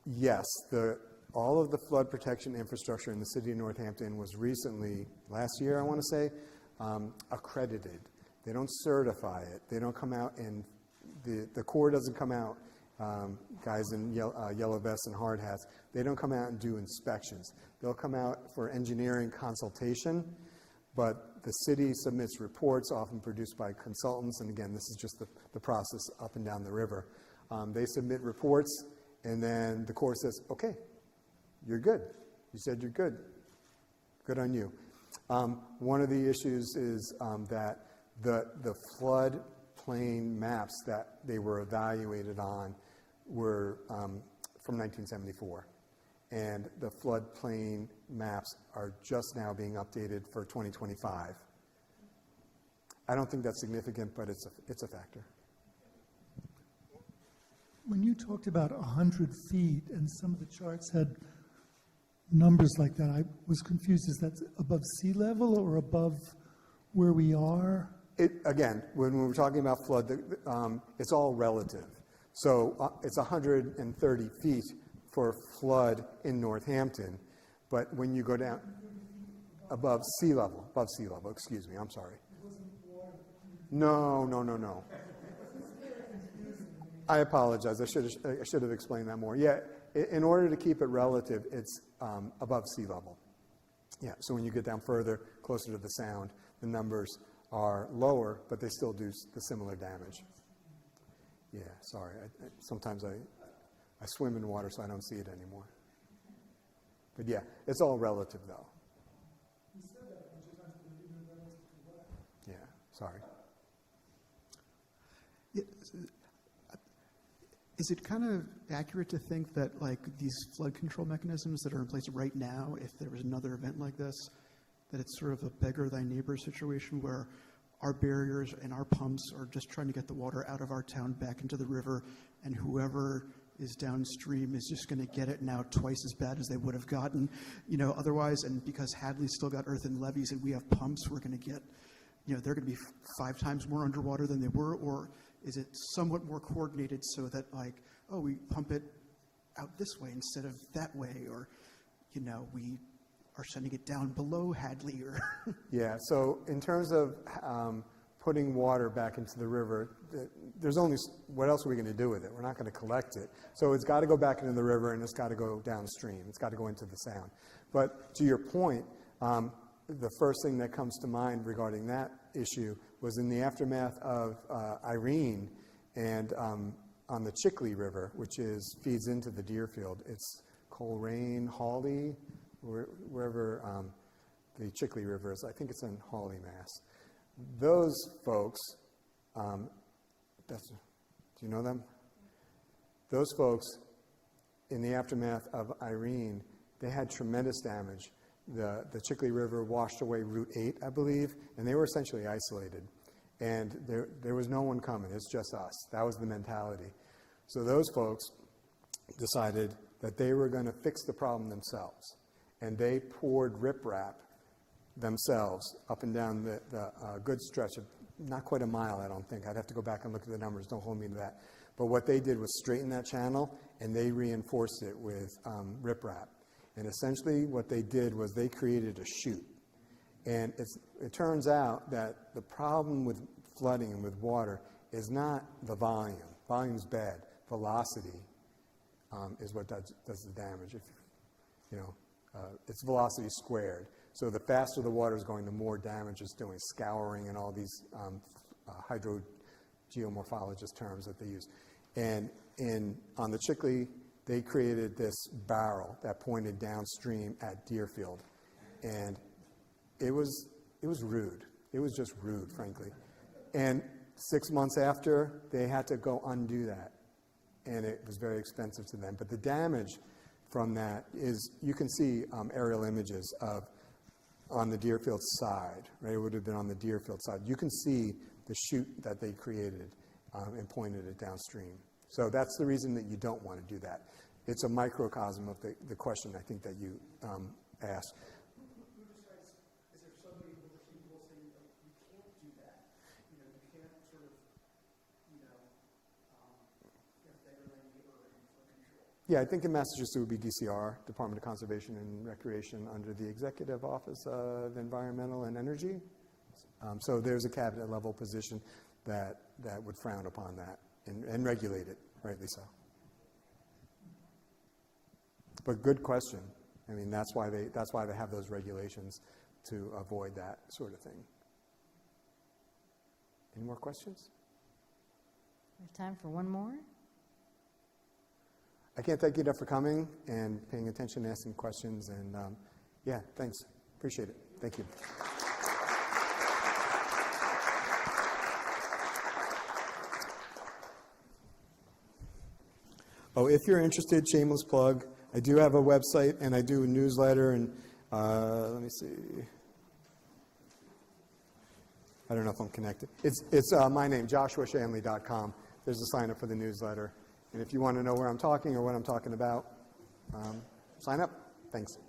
yes, all of the flood protection infrastructure in the city of Northampton was recently, last year I want to say, accredited. They don't certify it. They don't come out and the Corps doesn't come out, guys in yellow vests and hard hats, they don't come out and do inspections. They'll come out for engineering consultation, but the city submits reports, often produced by consultants, and again, this is just the process up and down the river. They submit reports, and then the Corps says, okay, you're good. You said you're good. Good on you. One of the issues is that the flood plain maps that they were evaluated on were from 1974. And the floodplain maps are just now being updated for 2025. I don't think that's significant, but it's a factor.
When you talked about 100 feet and some of the charts had numbers like that, I was confused. Is that above sea level or above where we are?
Again, when we're talking about flood, it's all relative. So it's 130 feet for flood in Northampton, but when you go down above sea level, excuse me, I'm sorry. No. I apologize. I should have explained that more. Yeah, in order to keep it relative, it's above sea level. Yeah, so when you get down further, closer to the sound, the numbers are lower, but they still do the similar damage. Yeah, sorry. Sometimes I swim in water, so I don't see it anymore. But yeah, it's all relative, though. Yeah, sorry.
Is it kind of accurate to think that, like, these flood control mechanisms that are in place right now, if there was another event like this, that it's sort of a beggar thy neighbor situation where our barriers and our pumps are just trying to get the water out of our town back into the river, and whoever is downstream is just going to get it now twice as bad as they would have gotten, otherwise, and because Hadley's still got earthen levees and we have pumps, we're going to get, they're going to be 5 times more underwater than they were? Or is it somewhat more coordinated so that, like, oh, we pump it out this way instead of that way, or, we are sending it down below Hadley, or...
Yeah, so in terms of putting water back into the river, there's only, what else are we going to do with it? We're not going to collect it. So it's got to go back into the river, and it's got to go downstream. It's got to go into the sound. But to your point, the first thing that comes to mind regarding that issue was in the aftermath of Irene and on the Chickley River, which feeds into the Deerfield. It's Coleraine, Hawley, wherever the Chickley River is. I think it's in Hawley, Mass. Those folks, do you know them? Those folks, in the aftermath of Irene, they had tremendous damage. The Chickley River washed away Route 8, I believe, and they were essentially isolated. And there was no one coming. It's just us. That was the mentality. So those folks decided that they were going to fix the problem themselves. And they poured riprap themselves up and down the good stretch of not quite a mile, I don't think. I'd have to go back and look at the numbers. Don't hold me to that. But what they did was straighten that channel, and they reinforced it with riprap. And essentially what they did was they created a chute. And it turns out that the problem with flooding and with water is not the volume. Volume's bad. Velocity is what does the damage. It's velocity squared. So the faster the water is going, the more damage it's doing, scouring and all these hydrogeomorphologist terms that they use. And on the Chickley, they created this barrel that pointed downstream at Deerfield. And it was rude. It was just rude, frankly. And 6 months after, they had to go undo that. And it was very expensive to them. But the damage from that is, you can see aerial images of on the Deerfield side, right? It would have been on the Deerfield side. You can see the chute that they created and pointed it downstream. So that's the reason that you don't want to do that. It's a microcosm of the question, I think, that you asked.
Who decides, is there somebody who will saying, like, you can't do that? You can't sort of, beggar thy neighbor and flood control.
Yeah, I think in Massachusetts it would be DCR, Department of Conservation and Recreation, under the Executive Office of Environmental and Energy. So there's a cabinet level position that would frown upon that and regulate it, rightly so. But good question. I mean, that's why they have those regulations, to avoid that sort of thing. Any more questions?
We have time for one more.
I can't thank you enough for coming and paying attention and asking questions. And yeah, thanks. Appreciate it. Thank you. Oh, if you're interested, shameless plug, I do have a website and I do a newsletter, and let me see. I don't know if I'm connected. It's my name, joshuashanley.com. There's a sign up for the newsletter. And if you want to know where I'm talking or what I'm talking about, sign up. Thanks.